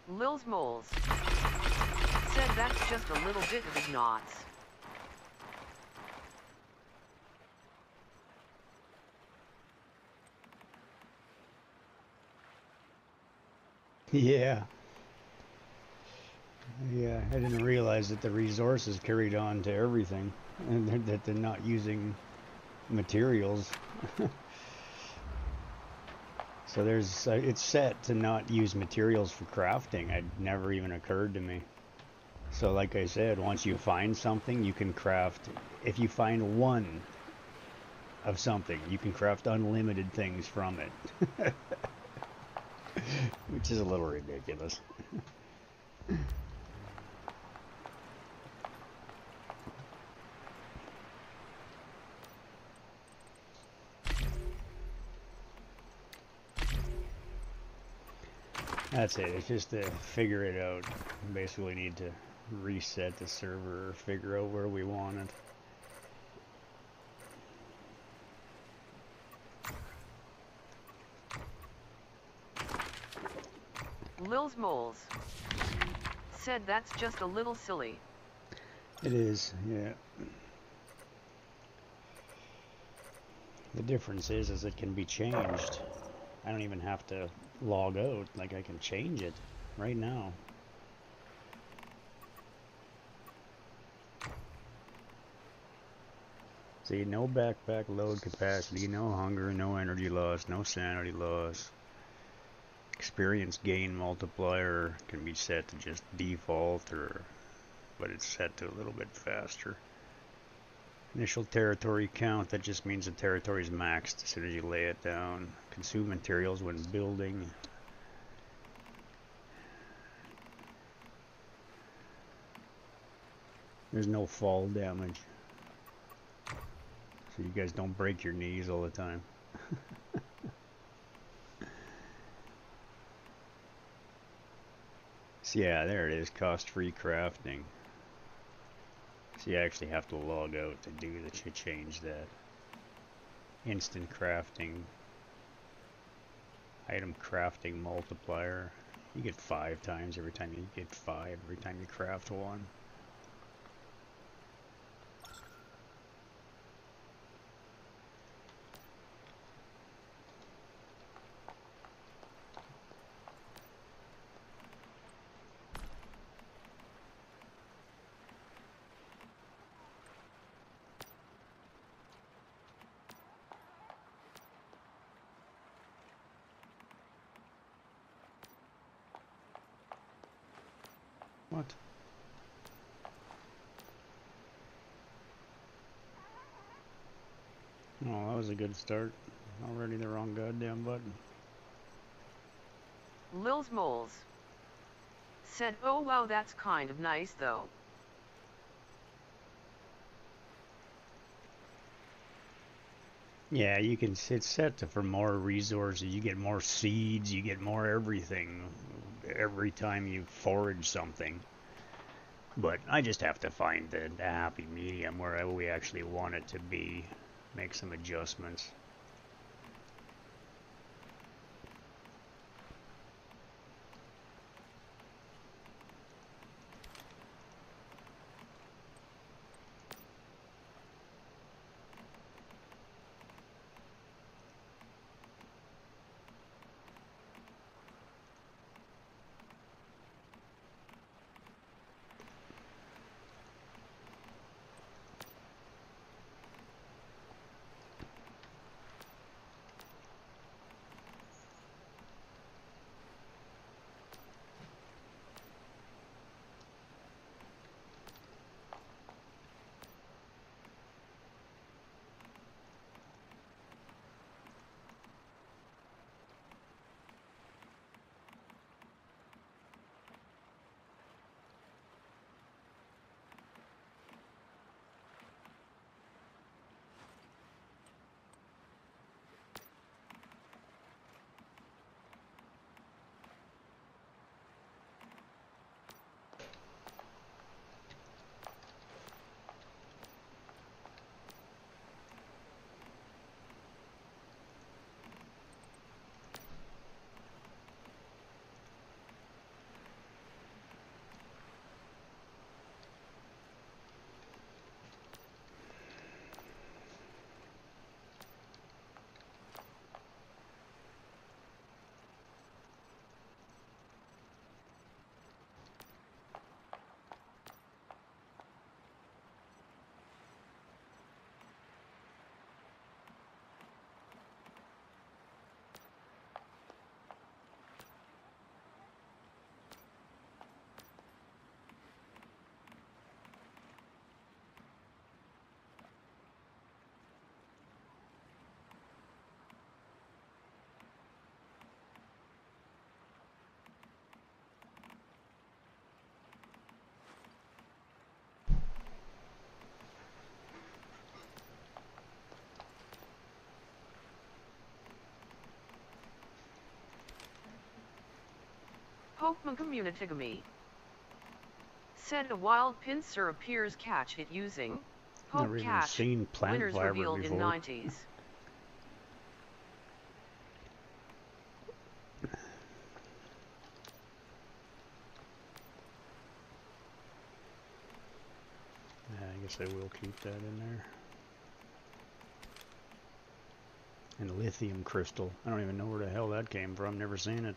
S4: Lil's Moles said that's just a little bit of knots.
S1: Yeah. Yeah, I didn't realize that the resources carried on to everything, and that they're not using materials. So there's, it's set to not use materials for crafting. It never even occurred to me. So like I said, once you find something, you can craft. If you find one of something, you can craft unlimited things from it. Which is a little ridiculous. That's it. It's just to figure it out. Basically need to reset the server or figure out where we want it.
S4: Lil's Moles said that's just a little silly.
S1: It is, yeah. The difference is it can be changed. I don't even have to log out. Like, I can change it right now. See, no backpack load capacity, no hunger, no energy loss, no sanity loss. Experience gain multiplier can be set to just default, but it's set to a little bit faster. Initial territory count, that just means the territory is maxed as soon as you lay it down. Consume materials when building. There's no fall damage, so you guys don't break your knees all the time. So yeah, there it is, cost-free crafting. So you actually have to log out to change that. Instant crafting. Item crafting multiplier. You get 5 times every time you get 5 every time you craft one. What? Oh, that was a good start. Already the wrong goddamn button.
S4: Lil's Moles said, oh wow, that's kind of nice though.
S1: Yeah, you can. It's set to for more resources. You get more seeds. You get more everything every time you forage something. But I just have to find the happy medium where we actually want it to be. Make some adjustments.
S4: Pokemon Community Said a wild pincer appears catch it using poke
S1: Never even
S4: catch.
S1: seen plant
S4: Winners
S1: fiber
S4: revealed in
S1: before.
S4: 90s.
S1: Yeah, I guess I will keep that in there. And lithium crystal. I don't even know where the hell that came from. Never seen it.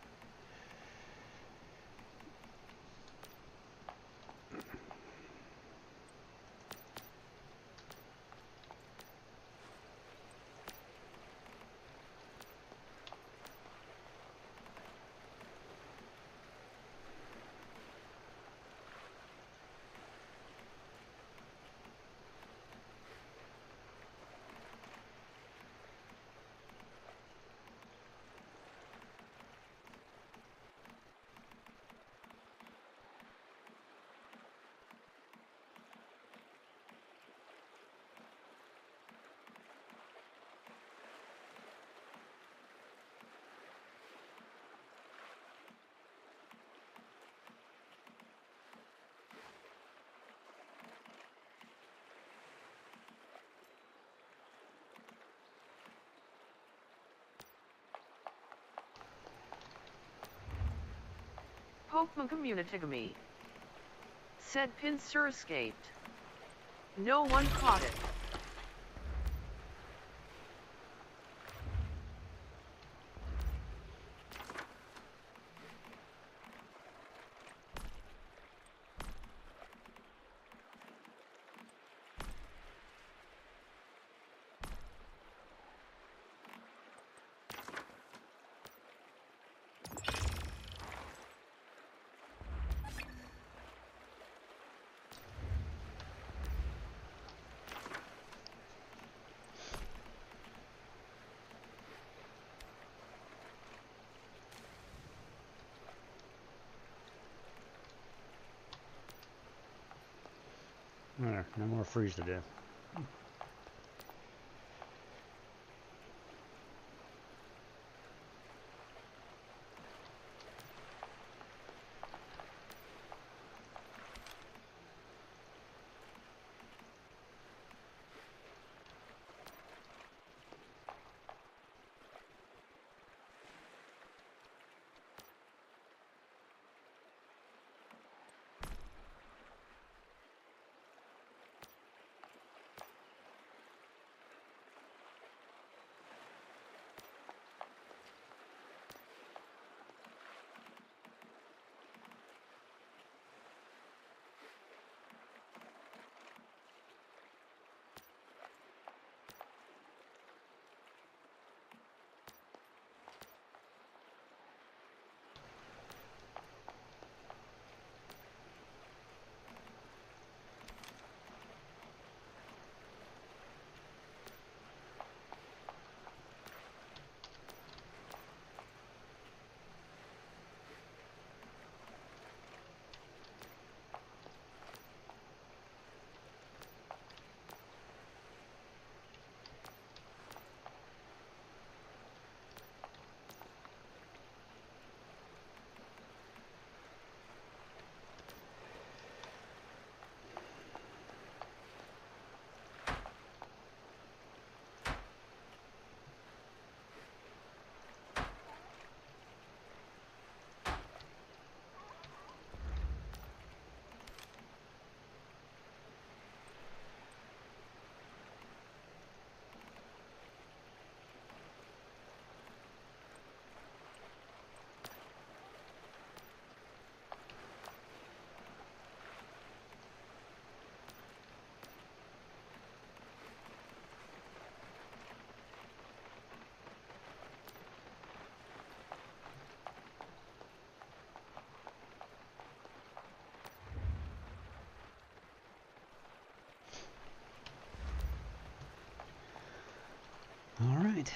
S4: Pokemon community. Said pincer escaped. No one caught it.
S1: There, no more freeze to death. All right.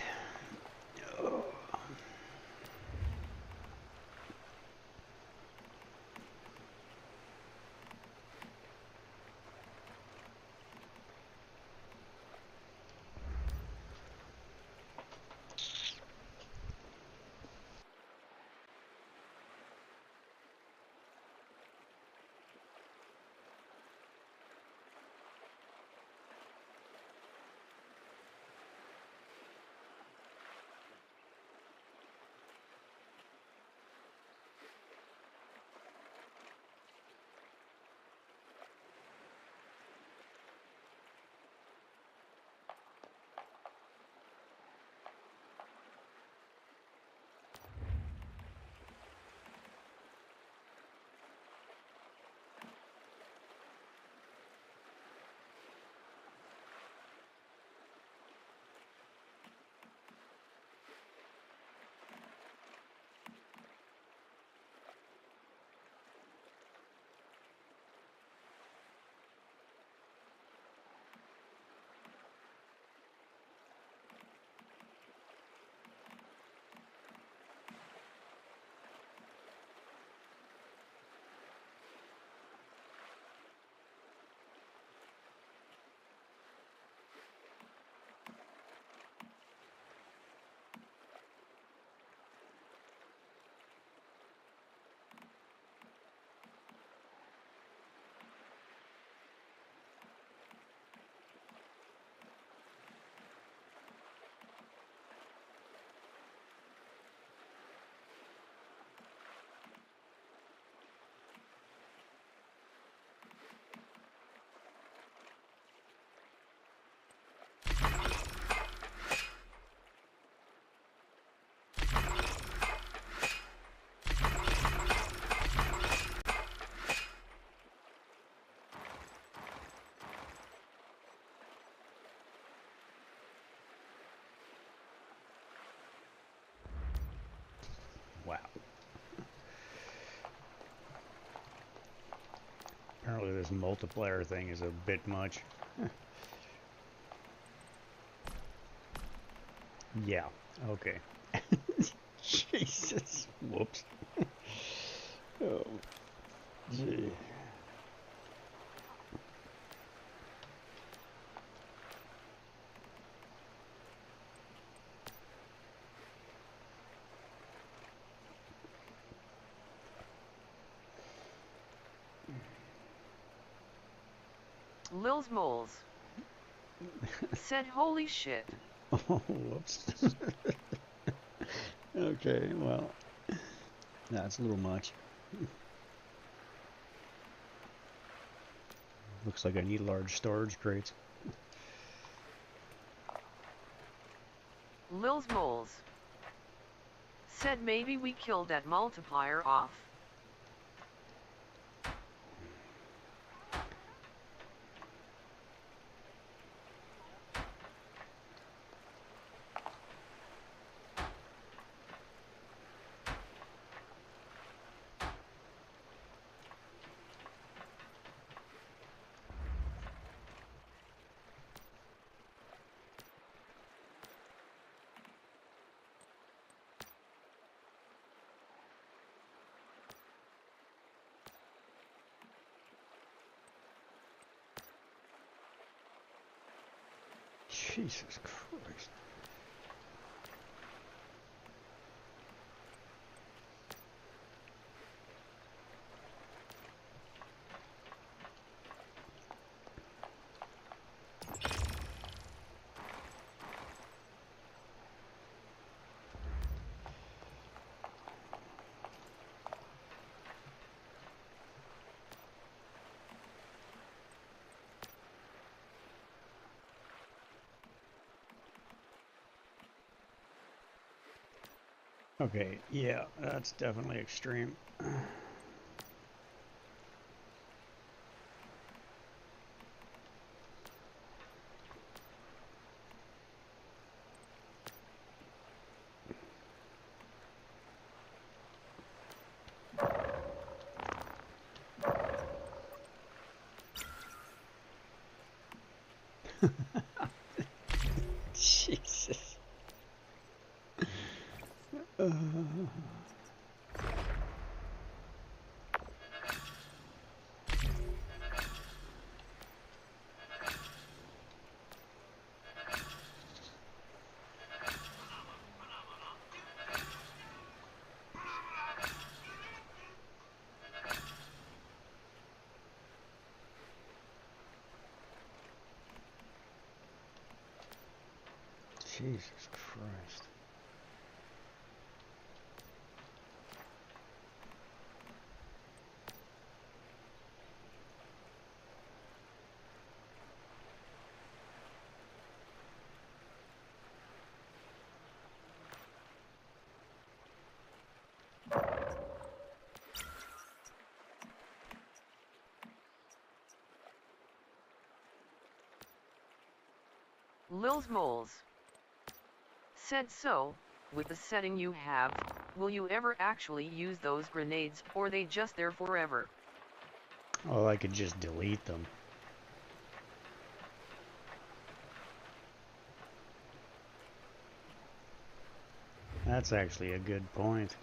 S1: this multiplier thing is a bit much. Yeah, okay. Jesus. Whoops. Oh, gee.
S4: Lil's Moles said holy shit.
S1: Oh, whoops. Okay, well, that's a little much. Looks like I need large storage crates.
S4: Lil's Moles said maybe we killed that multiplier off.
S1: Jesus Christ. Okay, yeah, that's definitely extreme. Jesus. Jesus Christ.
S4: Lil's Moles said so, with the setting you have, will you ever actually use those grenades, or they just there forever?
S1: Oh, I could just delete them. That's actually a good point.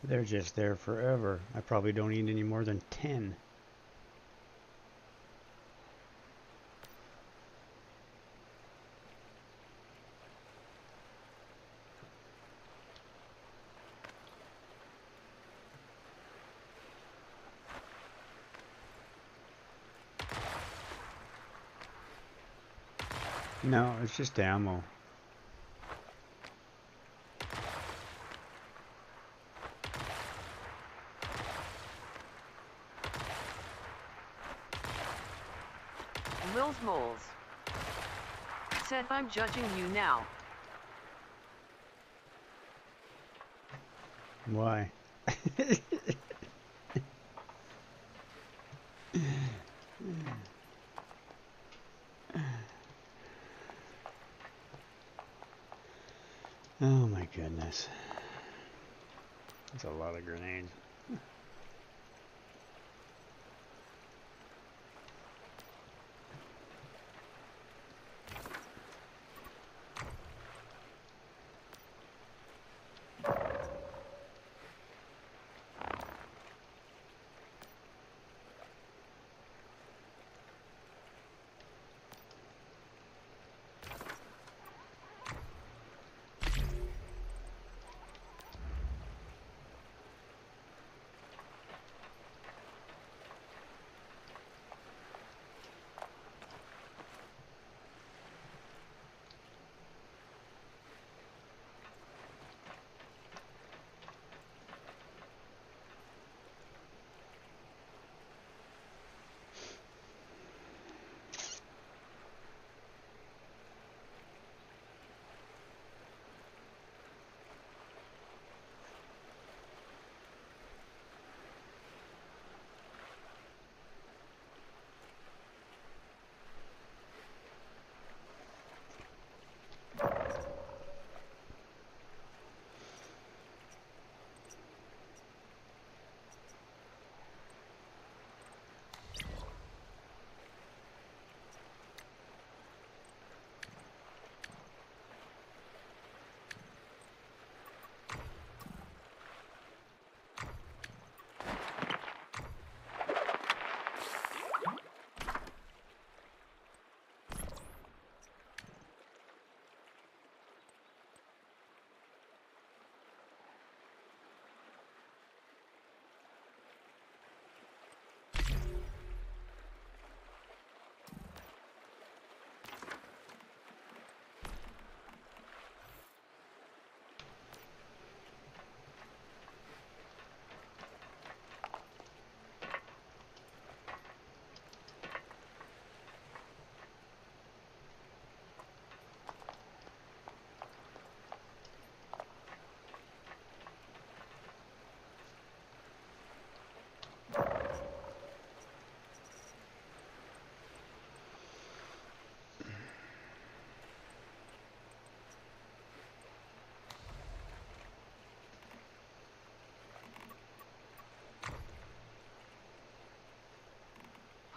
S1: They're just there forever. I probably don't need any more than 10. No, it's just ammo.
S4: Lil's Moles. Said I'm judging you now.
S1: Why? Oh my goodness. That's a lot of grenades.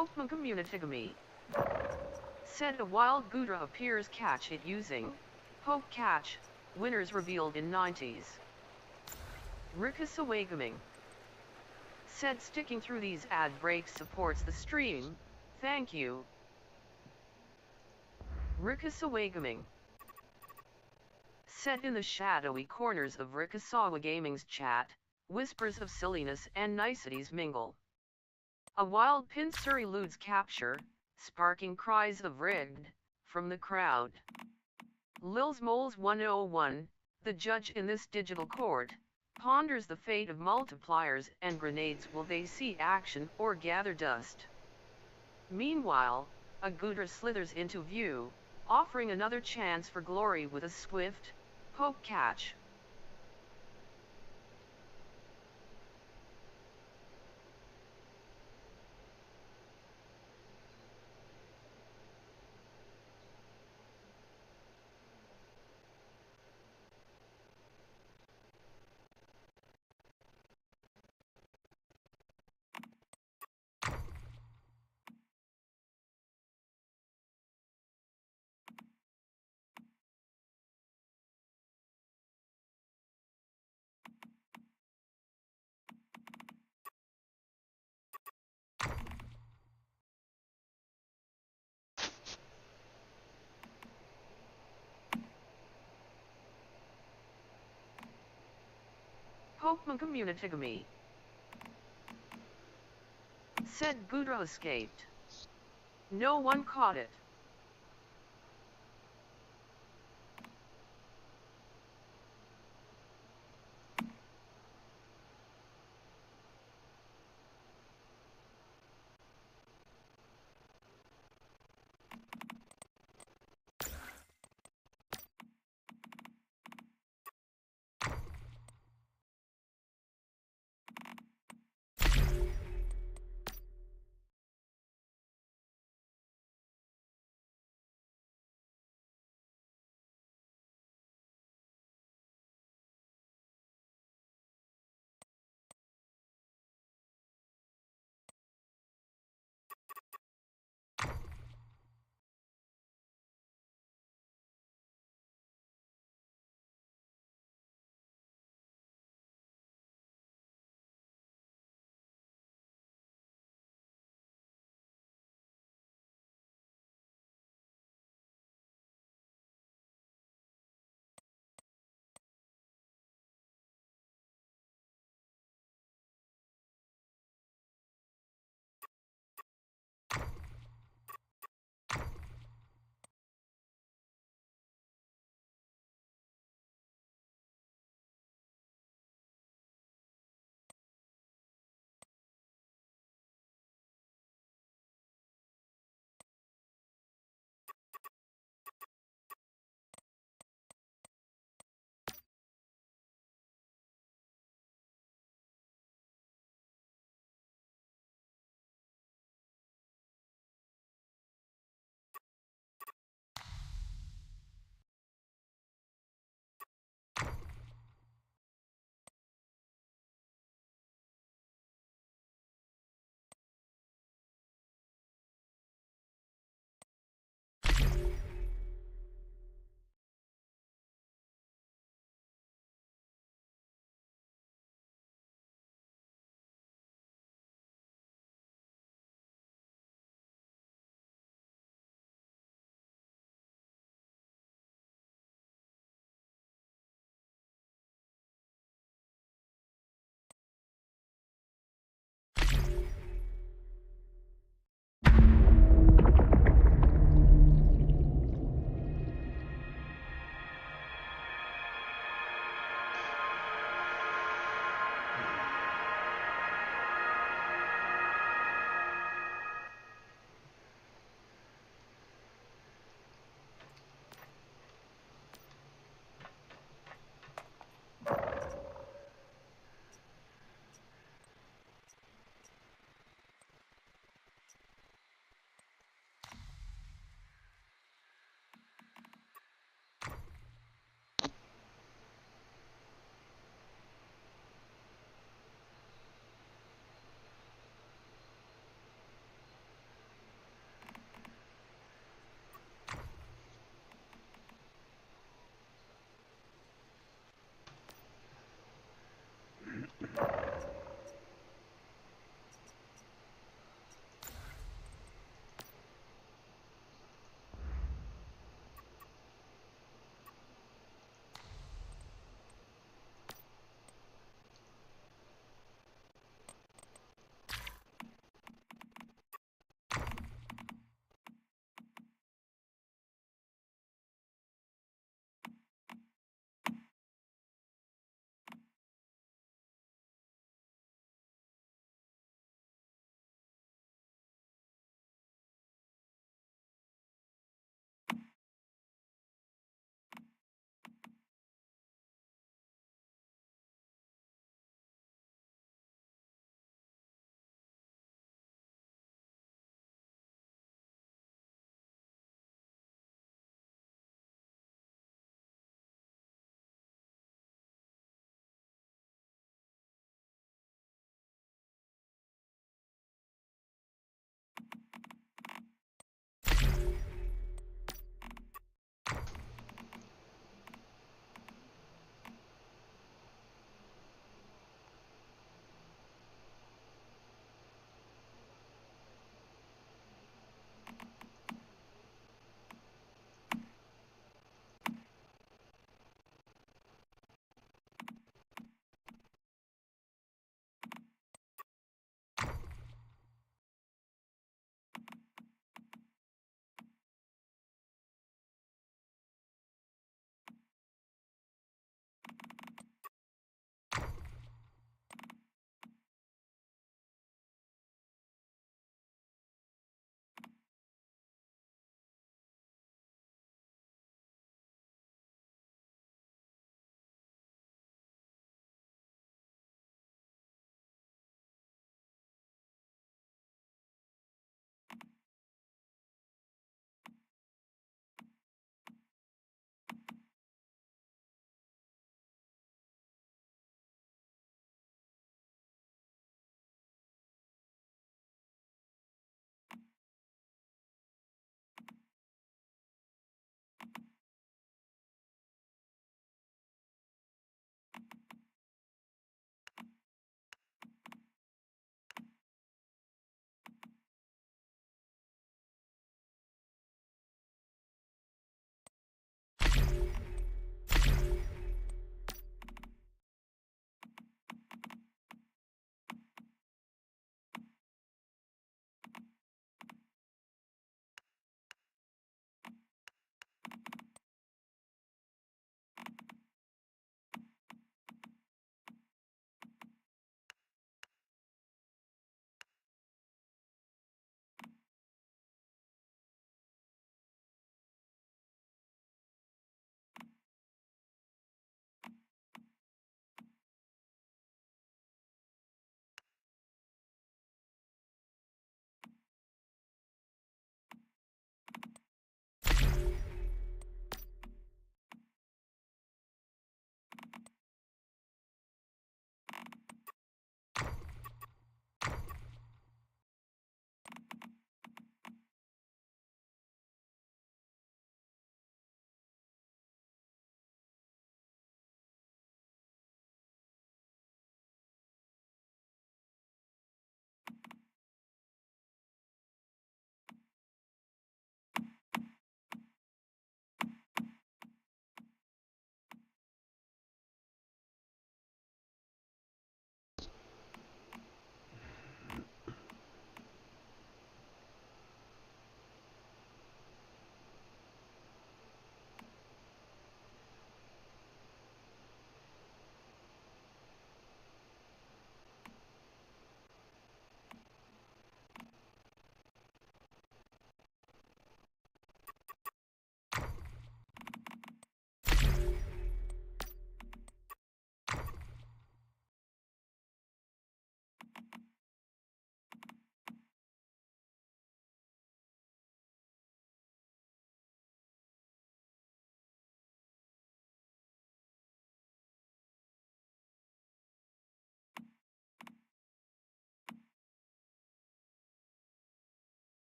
S4: Pokemon Communitygamy. Said a wild Goodra appears, catch it using Poke Catch, winners revealed in 90s. Rickasawagaming. Said sticking through these ad breaks supports the stream, thank you. Rickasawagaming. Said in the shadowy corners of Rickasawa Gaming's chat, whispers of silliness and niceties mingle. A wild Pinsuri eludes capture, sparking cries of rigged, from the crowd. Lil's Moles 101, the judge in this digital court, ponders the fate of multipliers and grenades. Will they see action or gather dust? Meanwhile, a Goodra slithers into view, offering another chance for glory with a swift poke catch. Pokemon Communitygamy. Said Goodra escaped. No one caught it.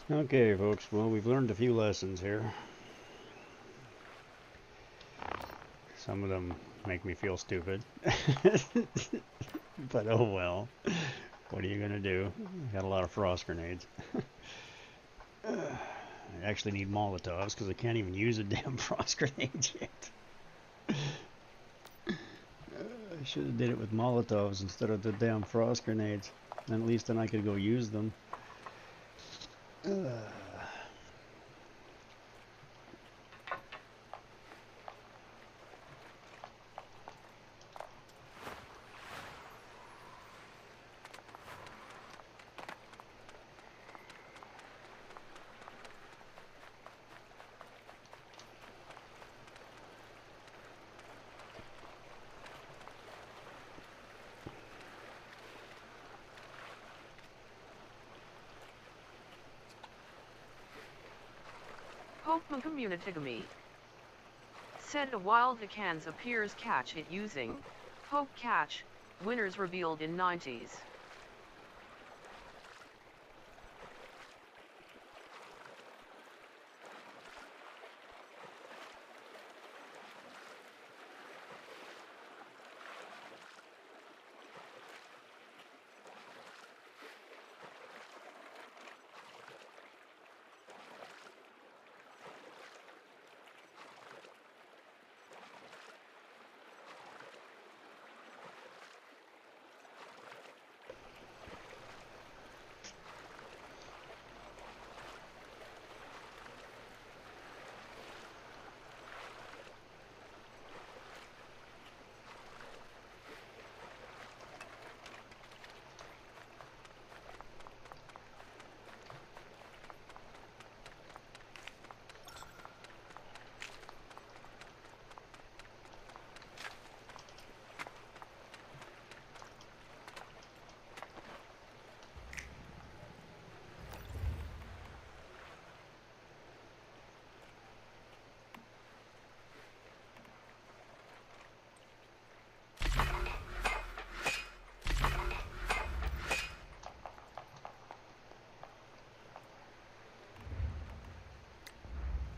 S1: Okay, folks, well, we've learned a few lessons here. Some of them make me feel stupid. But oh well. What are you gonna do? Got a lot of frost grenades. I actually need Molotovs because I can't even use a damn frost grenade yet. I should have did it with Molotovs instead of the damn frost grenades. Then at least then I could go use them.
S4: Pokemon Community said a wild Akans appears catch it using Poke Catch, winners revealed in 90s.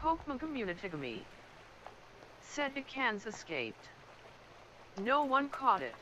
S4: Pokemon Community said Akans escaped. No one caught it.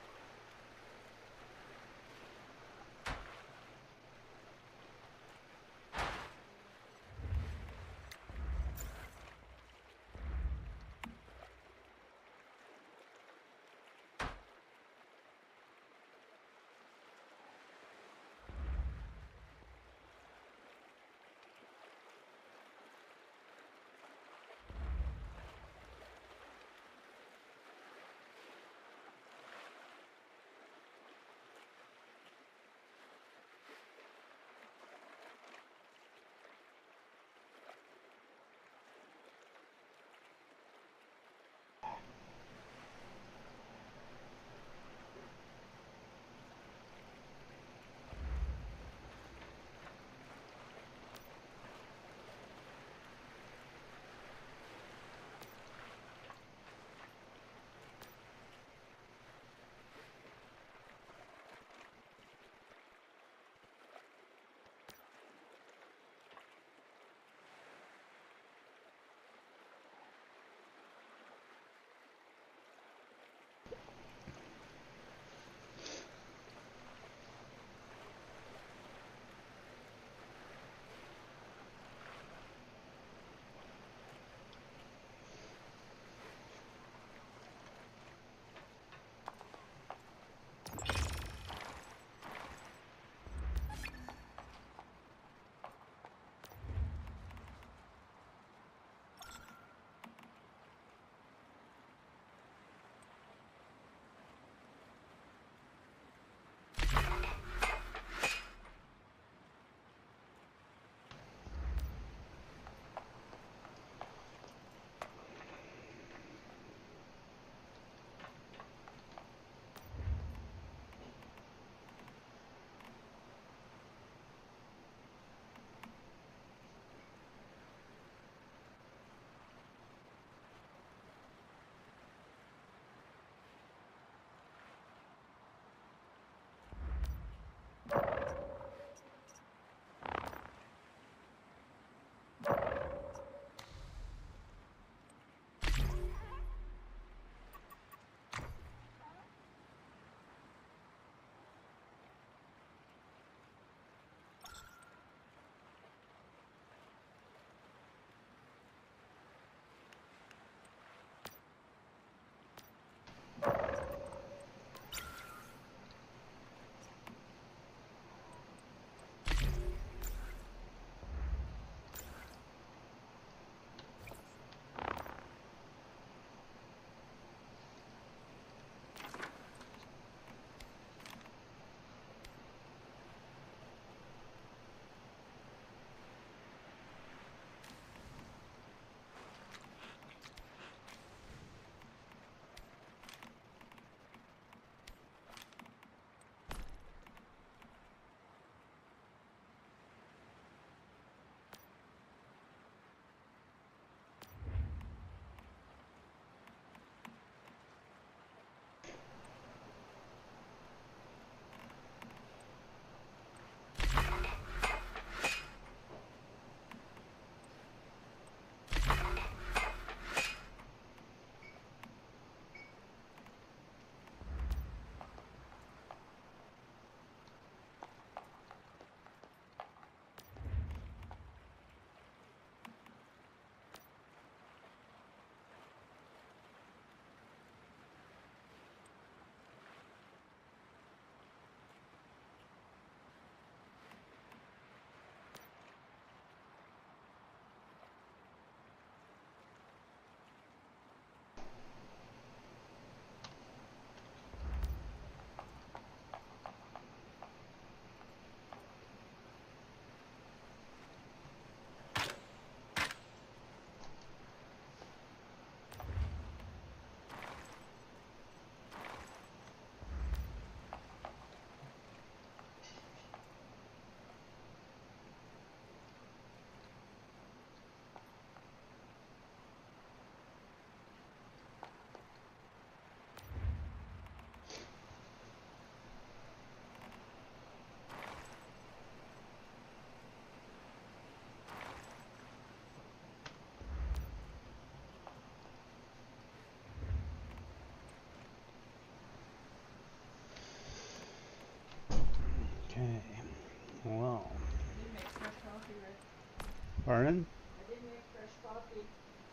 S1: Pardon?
S5: I did make fresh coffee.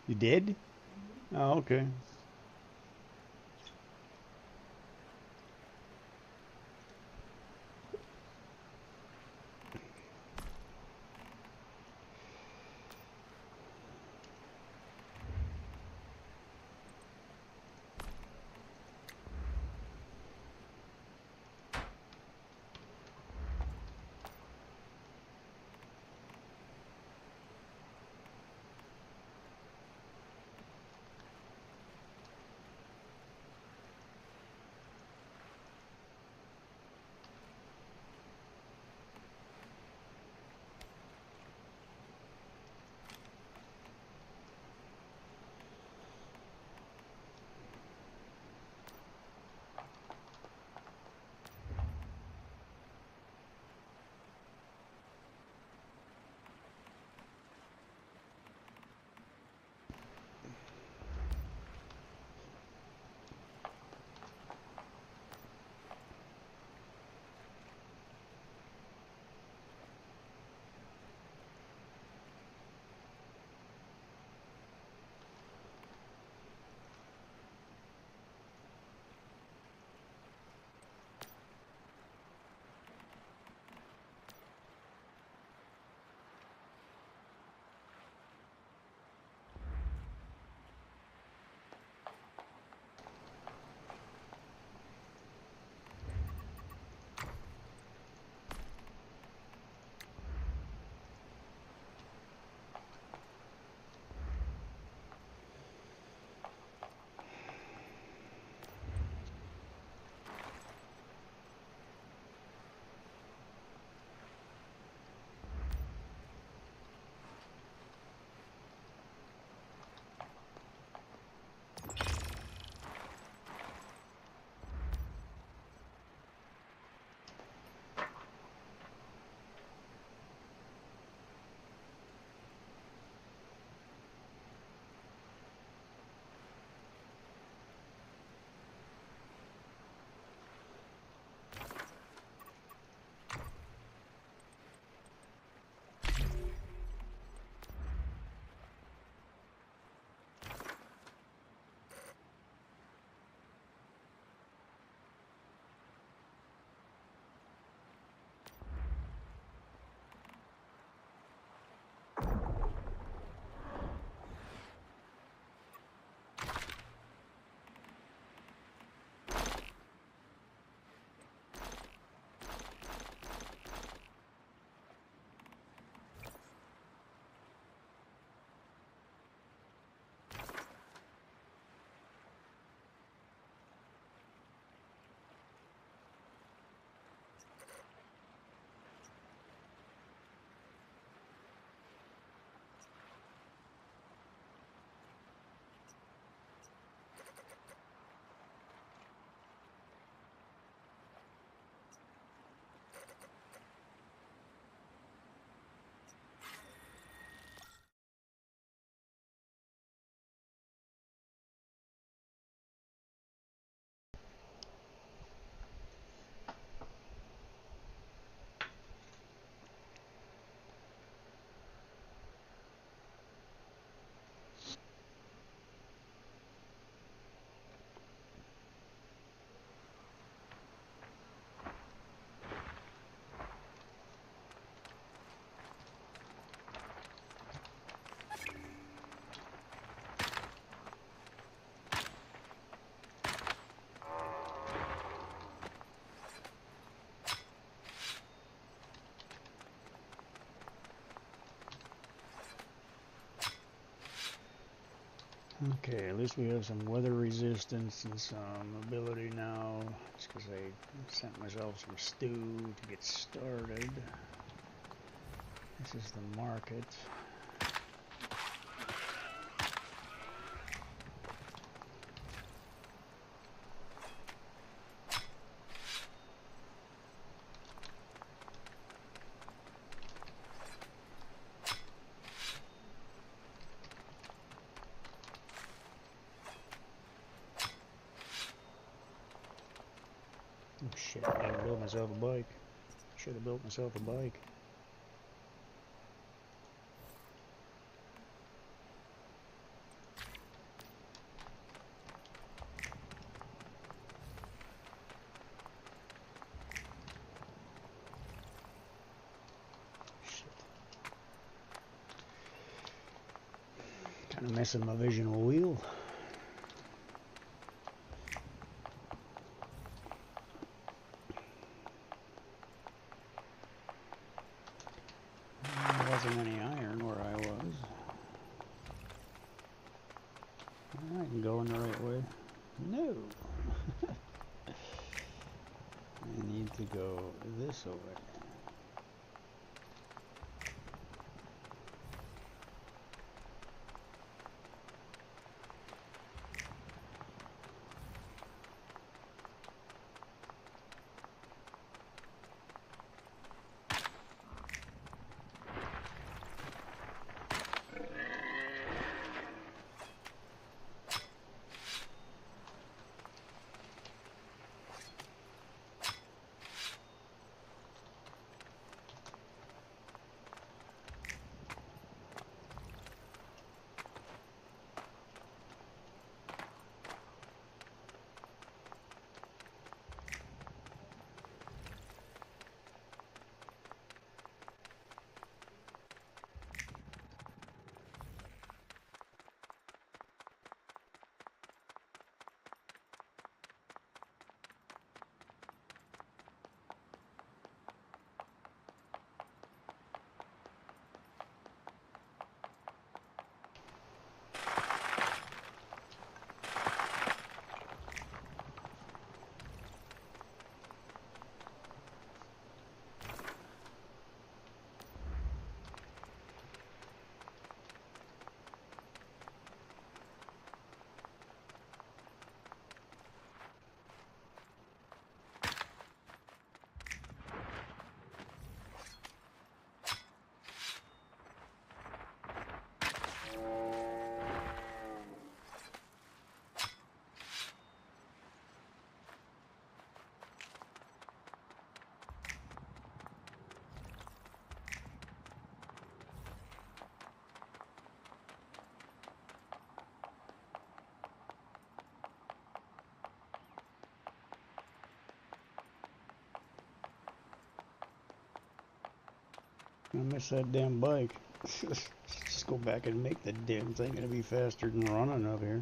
S1: You did? Oh, okay. Okay, at least we have some weather resistance and some ability now. Just because I sent myself some stew to get started. This is the market. Oh shit, I didn't build myself a bike. Should have built myself a bike. Kind of missing my Visional Wheel. There wasn't any iron where I was. I can go in the right way. No. I need to go this way. I miss that damn bike. Just go back and make the damn thing. It'll be faster than running up here.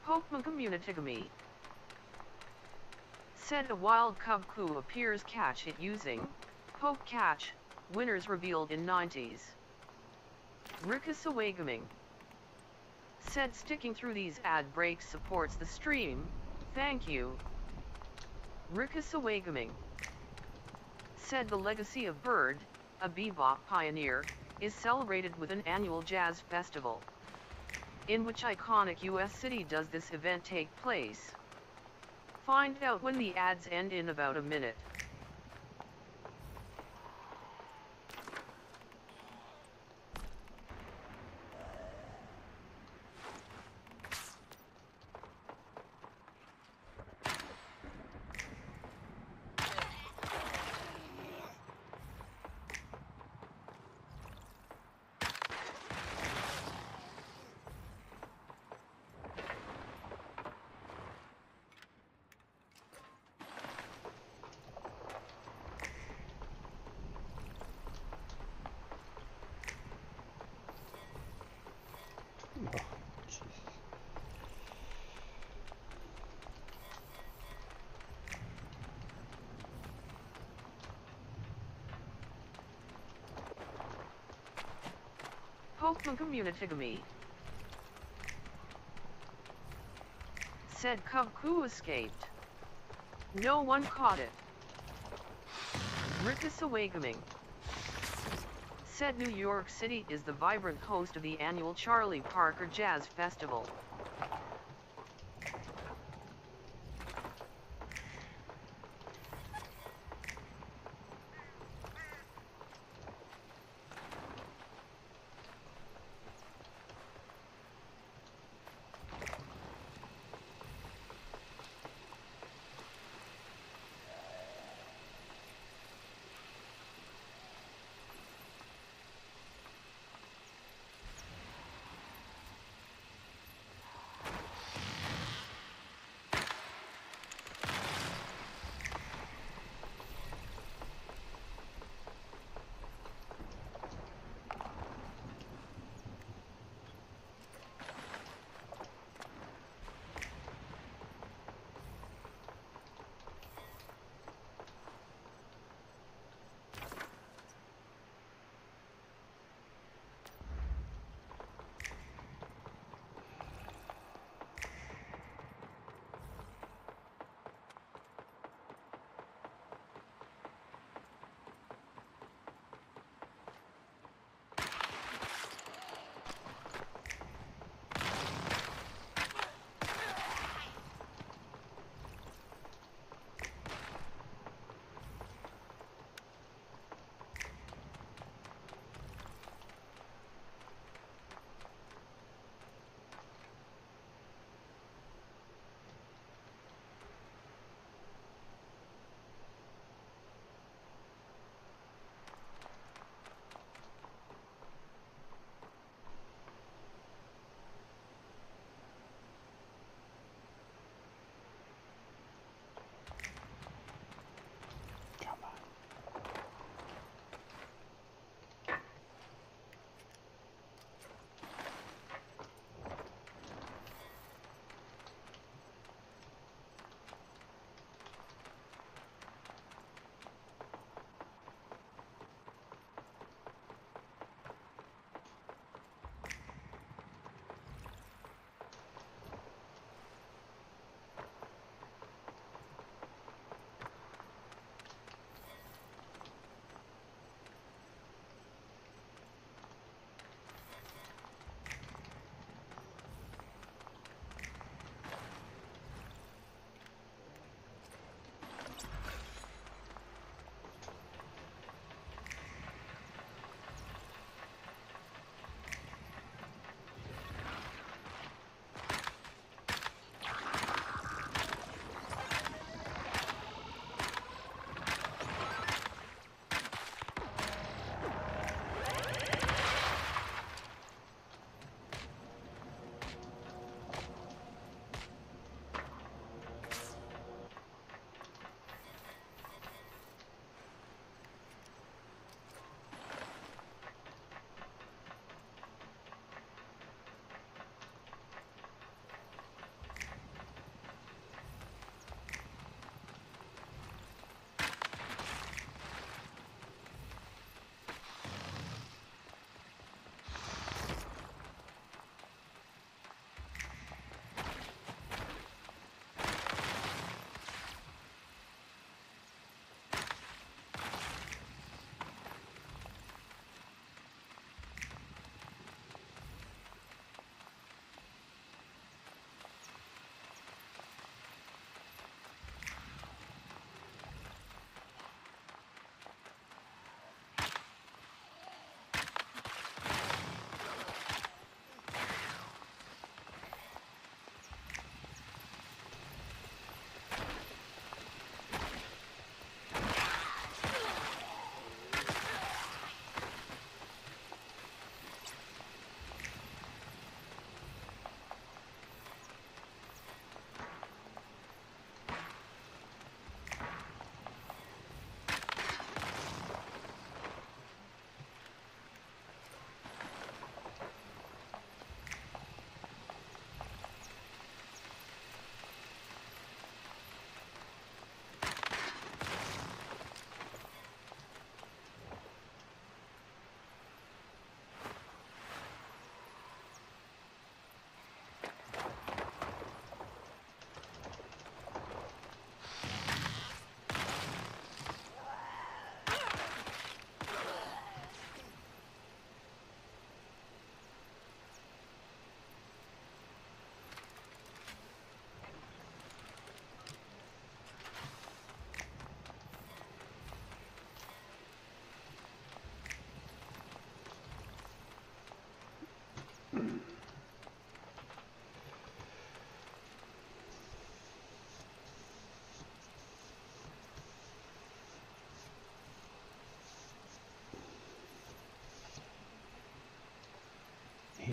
S4: Pokemon Community said a wild cub coup appears catch it using Poke Catch, winners revealed in 90s. Rikus Awagaming said sticking through these ad breaks supports the stream, thank you. Rikus Awagaming said the legacy of Bird, a bebop pioneer, is celebrated with an annual jazz festival, in which iconic US city does this event take place. Find out when the ads end in about a minute.
S1: Oh, Jesus.
S4: Pokemon Community said cub coup escaped. No one caught it. Rikus Awagaming said New York City is the vibrant host of the annual Charlie Parker Jazz Festival.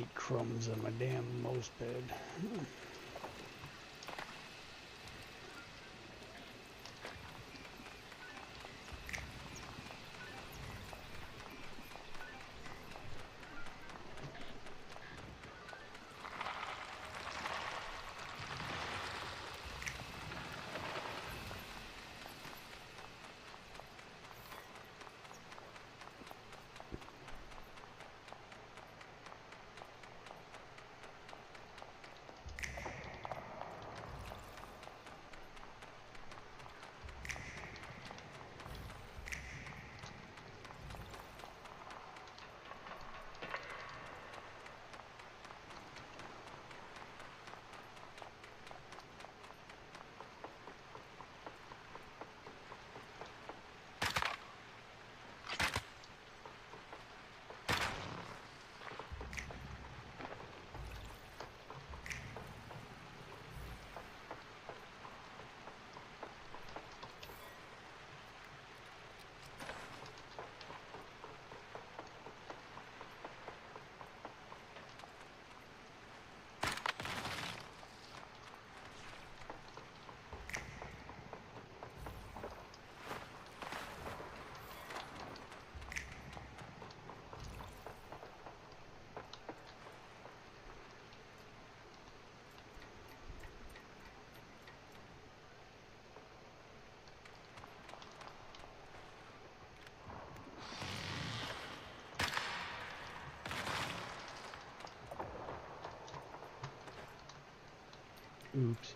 S1: ate crumbs on my damn mouse pad. Oops.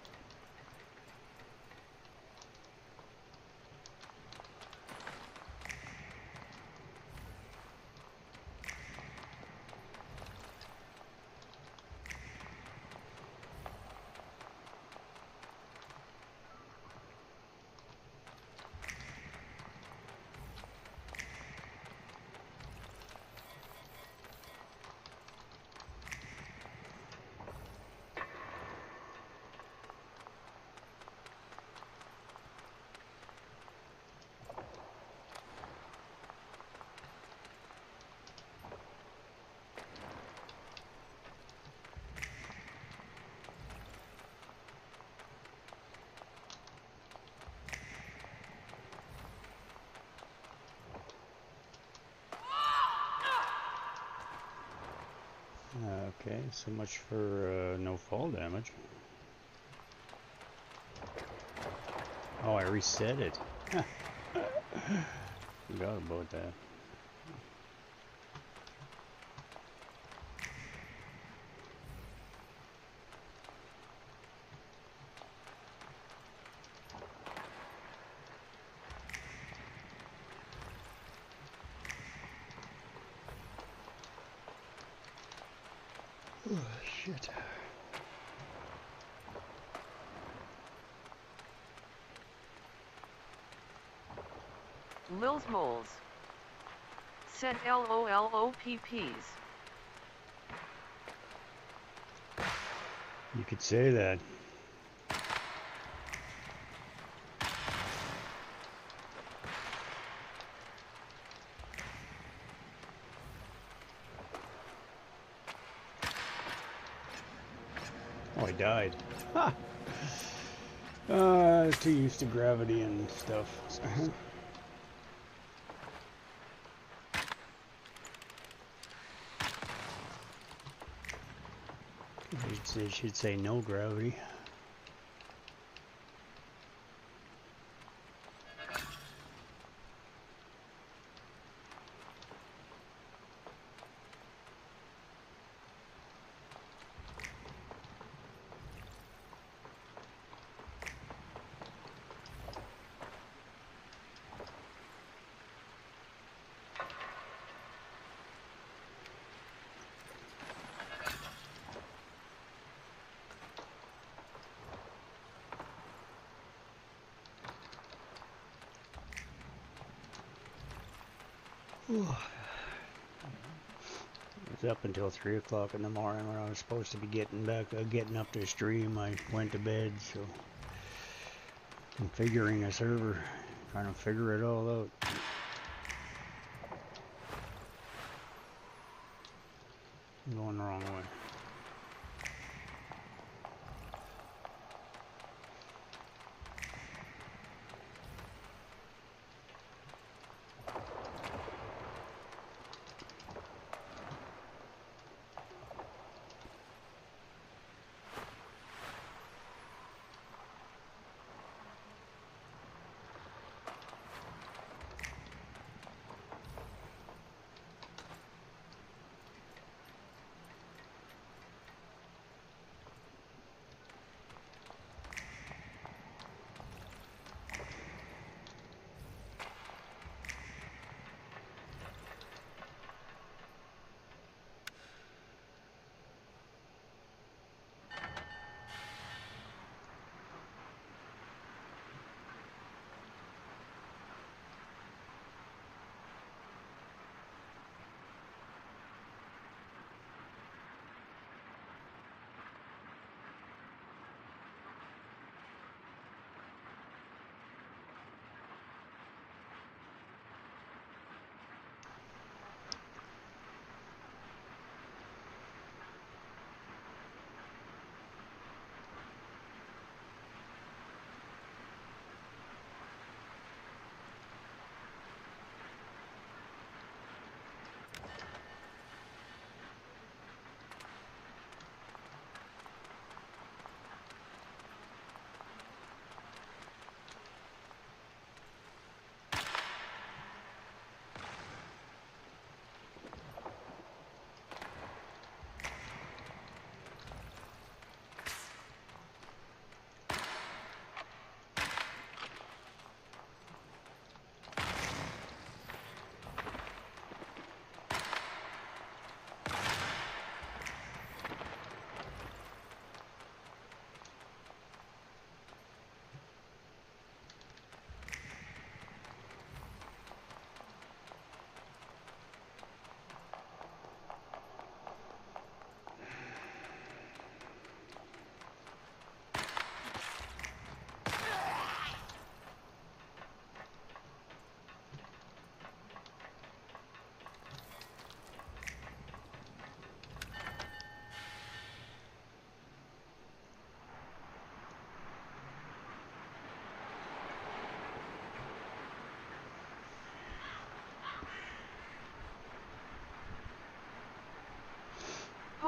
S1: Okay, so much for no fall damage. Oh, I reset it. Forgot about that. Oh, shit.
S4: Lil's moles. Said LOLOPPs.
S1: You could say that. Oh, I died. Ha! Too used to gravity and stuff. They should say no gravity. It was up until 3 o'clock in the morning when I was supposed to be getting up to stream. I went to bed, so configuring a server, trying to figure it all out. Going the wrong way.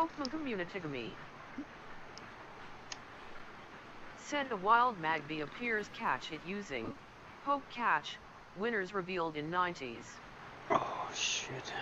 S4: Pokemon Community. Said a wild Magby appears, catch it using Poke Catch, winners revealed in 90s.
S1: Oh, shit.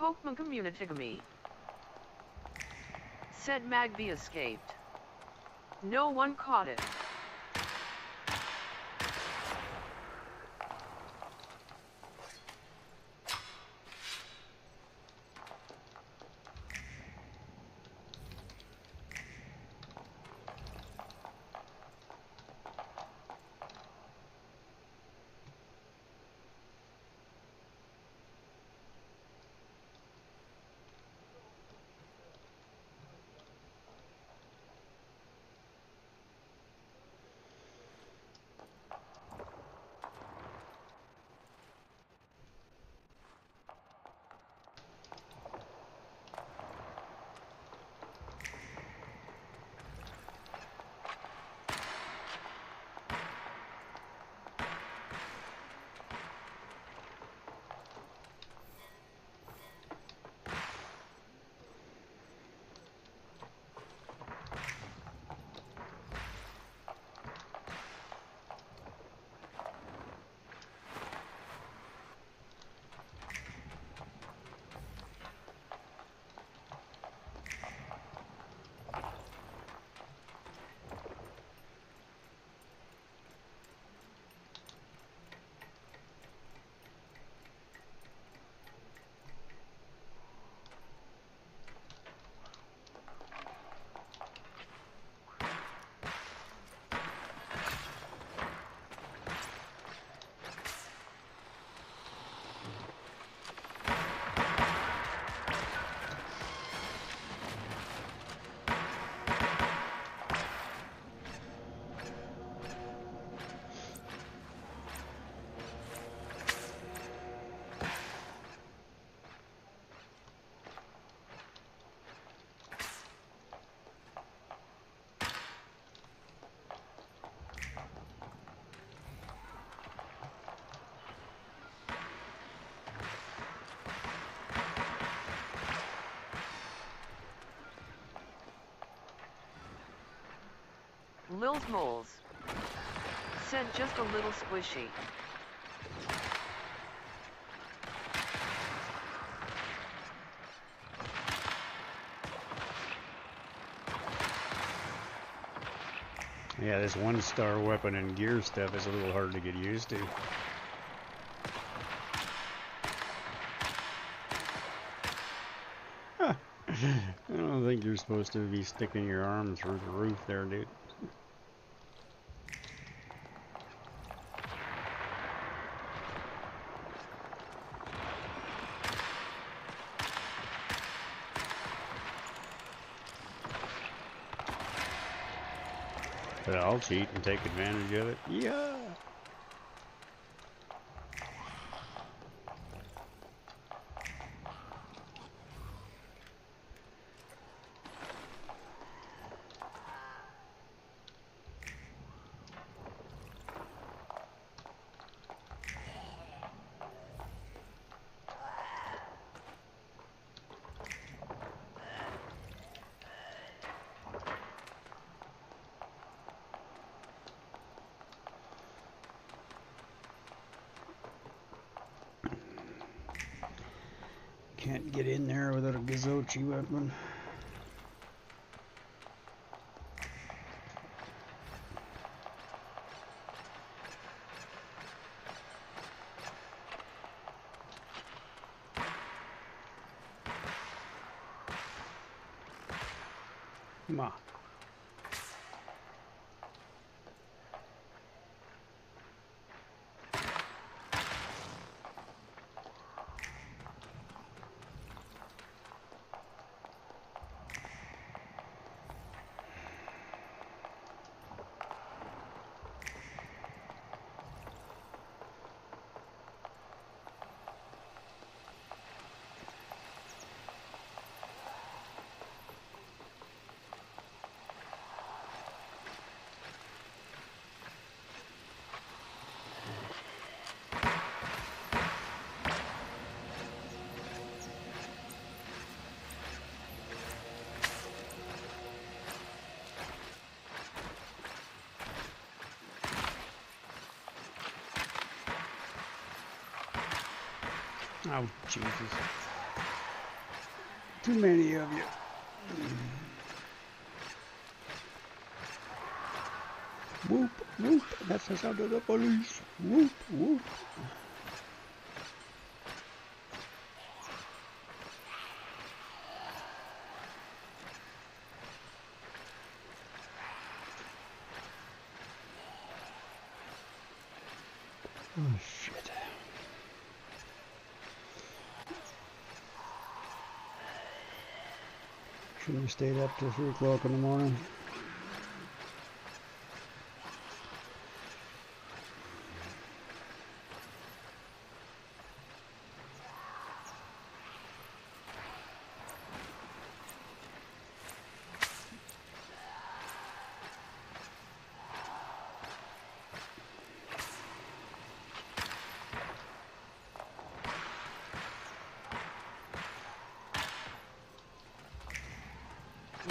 S4: Pokemon Community. Said Magby escaped. No one caught it. Lil's Moles said just a little squishy.
S1: Yeah, this 1-star weapon and gear stuff is a little hard to get used to. I don't think you're supposed to be sticking your arm through the roof there, dude. But I'll cheat and take advantage of it. Yeah. Can't get in there without a Gazochi weapon. Come on. Oh, Jesus. Too many of you. Whoop, whoop. That's the sound of the police. Whoop, whoop. Oh, shit. Shouldn't have stayed up till 3 o'clock in the morning.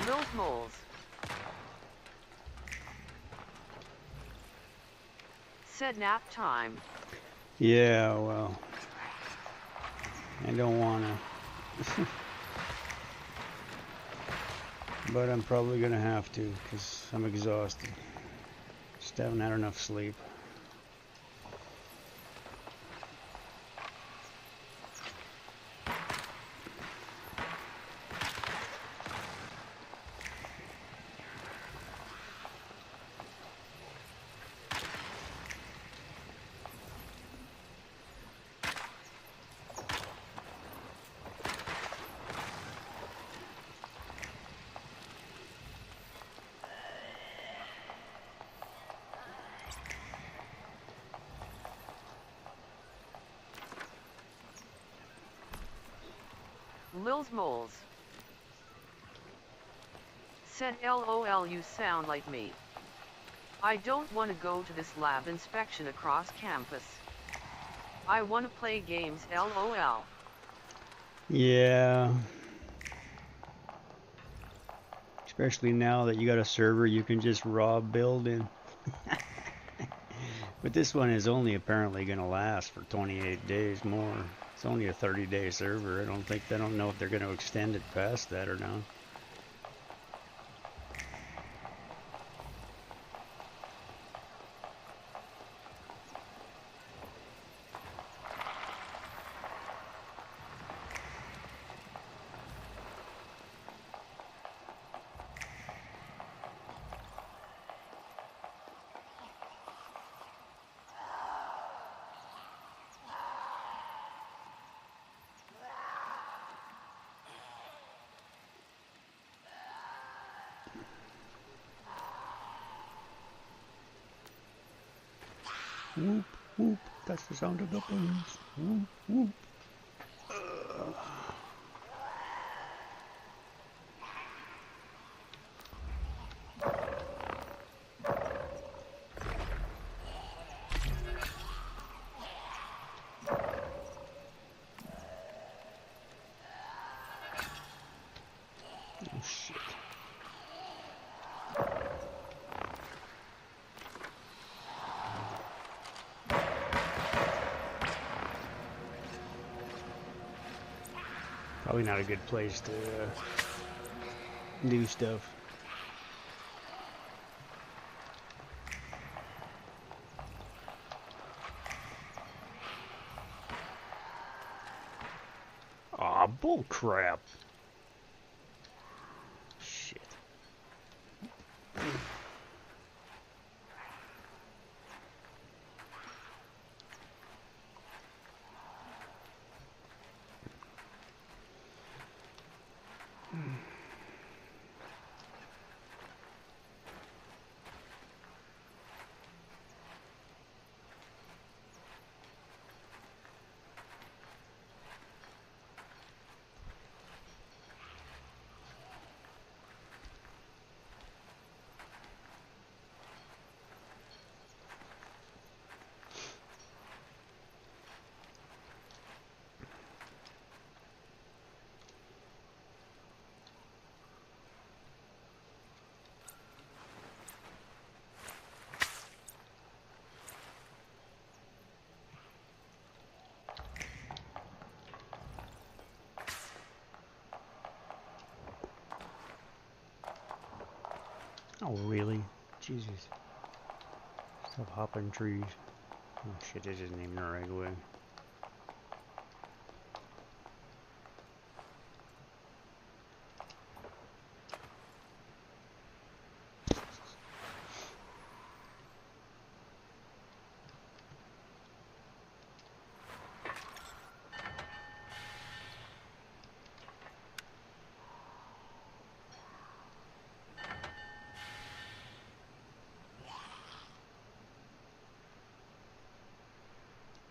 S4: Lil's Moles said nap time.
S1: Yeah, well, I don't wanna. But I'm probably gonna have to, because I'm exhausted. Just haven't had enough sleep.
S4: Lil's Moles said LOL, you sound like me. I don't want to go to this lab inspection across campus. I want to play games, LOL.
S1: Yeah. Especially now that you got a server you can just raw build in. But this one is only apparently going to last for 28 days more. It's only a 30-day server. I don't know if they're going to extend it past that or not. Whoop, whoop, that's the sound of the birds. Whoop, whoop. Oh shit. Probably not a good place to do stuff. Aw, bull crap. Shit. Oh, really? Jesus. Stop hopping trees. Oh, shit, this isn't even the right way.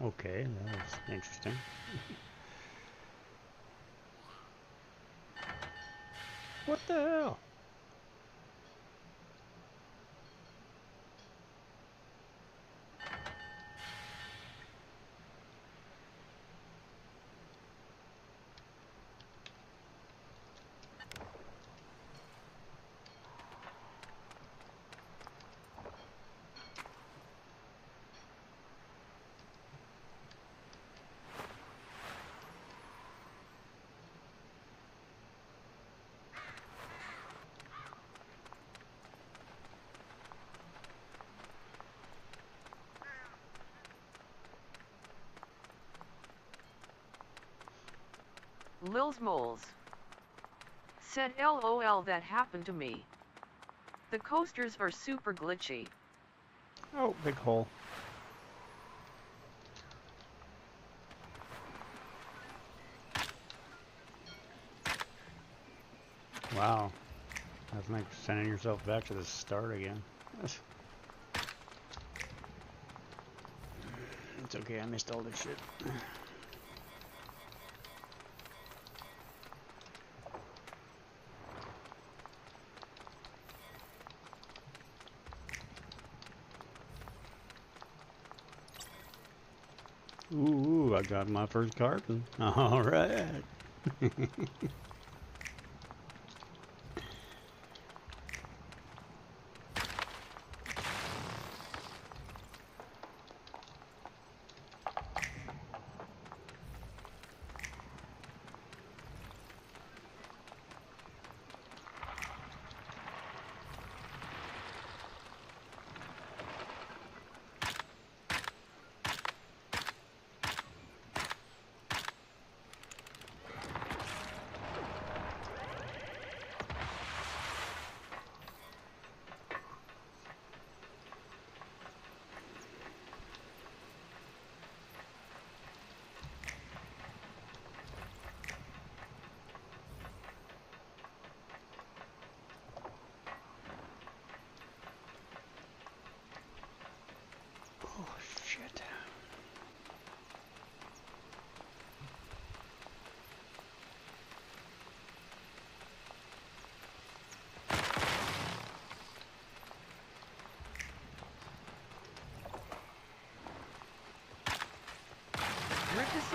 S1: Okay, that was interesting. What the hell?
S4: Lil's Moles said LOL, that happened to me. The coasters are super glitchy.
S1: Oh, big hole. Wow. That's like sending yourself back to the start again. It's okay, I missed all this shit. Ooh, I got my first carton. All right.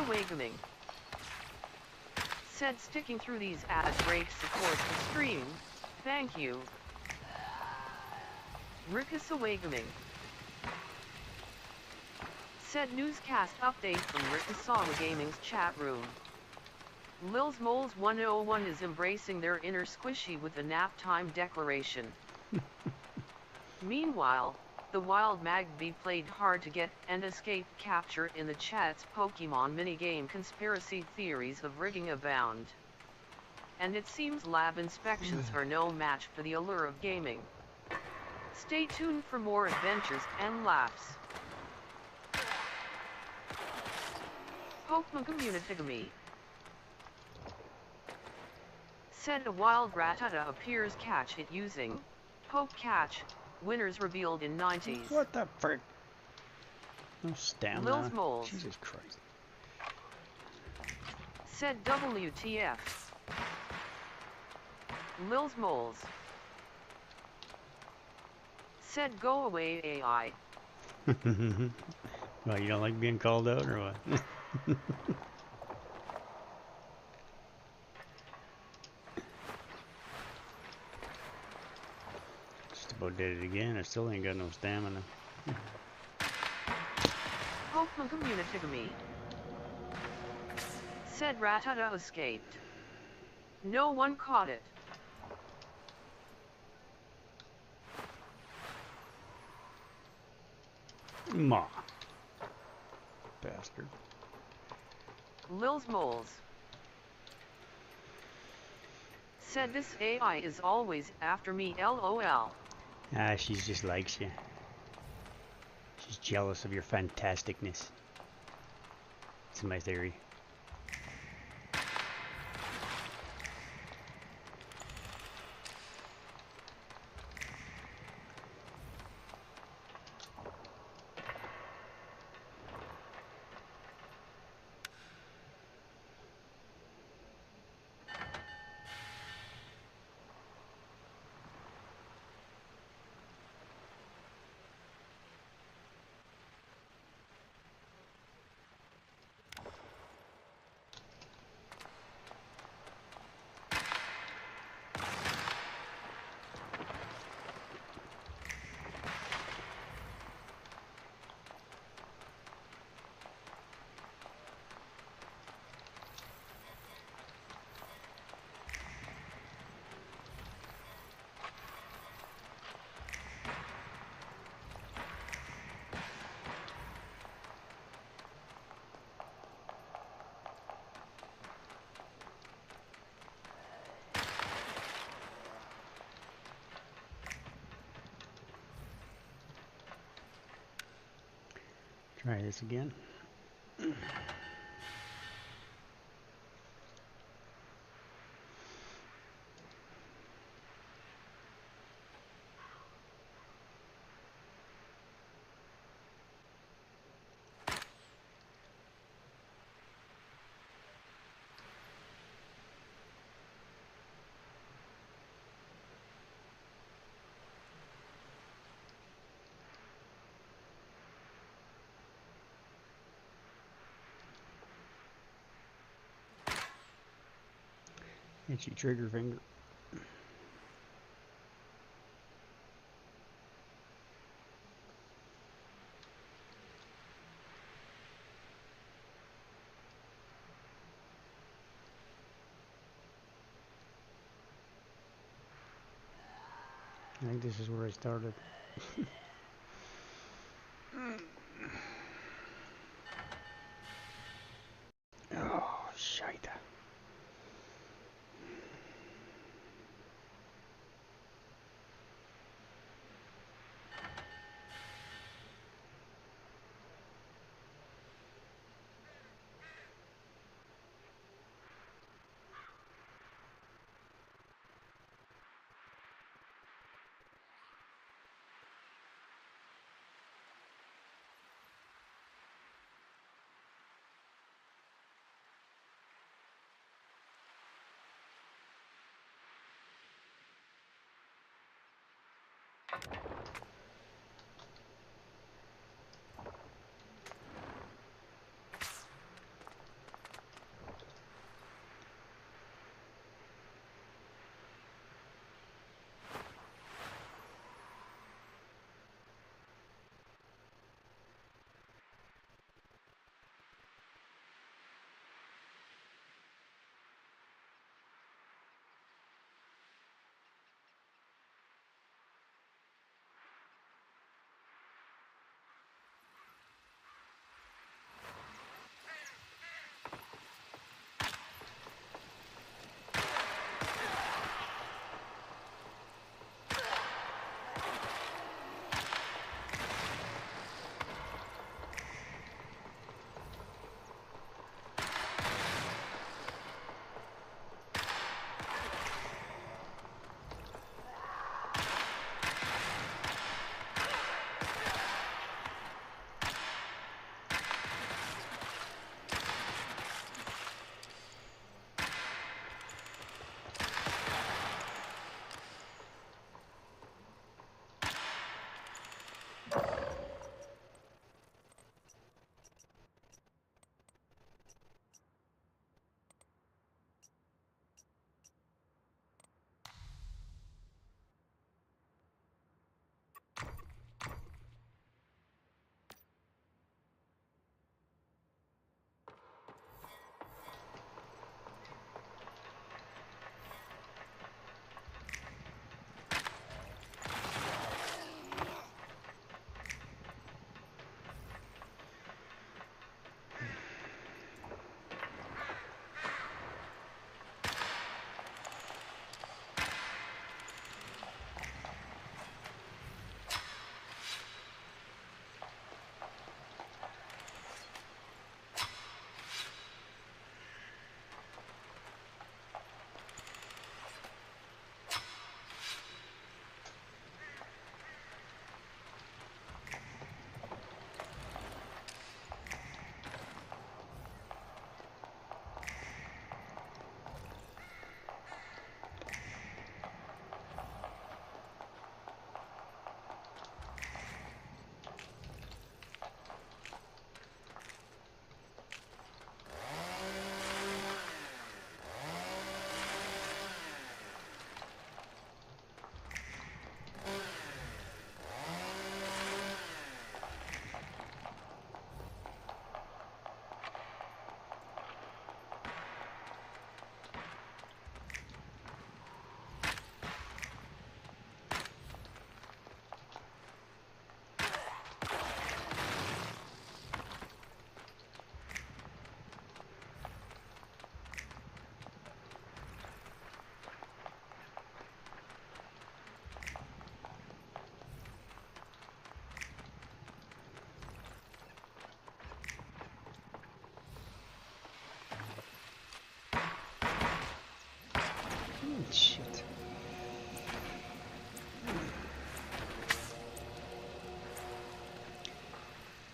S4: Awakening said sticking through these ad breaks supports the stream. Thank you. Rickus Awakening said newscast update from Rickasawa Gaming's chat room. Lil's Moles 101 is embracing their inner squishy with the nap time declaration. Meanwhile, the Wild Magby played hard to get and escaped capture in the chat's Pokemon minigame. Conspiracy theories of rigging abound. And it seems lab inspections are no match for the allure of gaming. Stay tuned for more adventures and laughs. Pokemon Community said a wild Rattata appears catch it using Poke Catch, winners revealed in 90s.
S1: What the frick? No stamina.
S4: Lil's Moles
S1: Jesus Christ.
S4: said WTF. Lil's Moles said go away AI.
S1: Well, you don't like being called out or what? Just about did it again. I still ain't got no stamina.
S4: Pokemon Community said Rattata escaped. No one caught it.
S1: Ma. Bastard.
S4: Lil's Moles said this AI is always after me LOL.
S1: Ah, she just likes you. She's jealous of your fantasticness. That's my theory. Try this again. Itchy trigger finger. I think this is where I started. Oh, shite.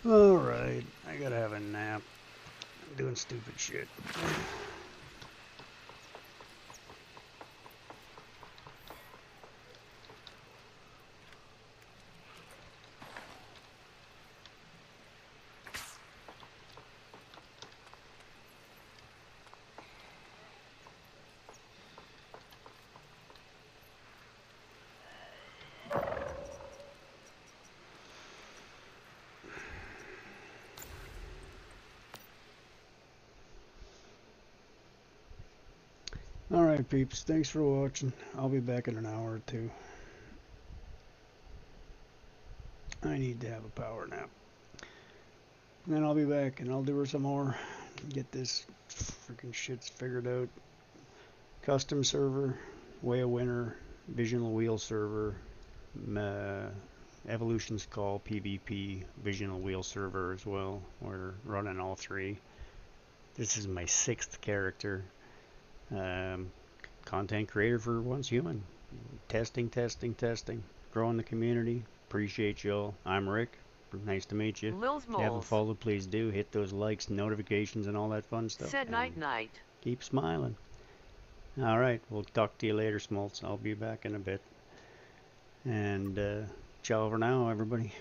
S1: Alright, I gotta have a nap. I'm doing stupid shit. Alright peeps, thanks for watching. I'll be back in an hour or two. I need to have a power nap. And then I'll be back and I'll do her some more. Get this freaking shit figured out. Custom server, Way of Winter, Visional Wheel server, Evolution's Call, PvP, Visional Wheel server as well. We're running all three. This is my 6th character. Content creator for Once Human. Testing. Growing the community. Appreciate y'all. I'm Rick. Nice to meet you.
S4: Lils
S1: If you haven't
S4: Moles.
S1: followed, please do. Hit those likes, notifications, and all that fun stuff.
S4: Said night
S1: And
S4: night.
S1: keep smiling. Alright, we'll talk to you later, Smoltz. I'll be back in a bit. And ciao for now, everybody.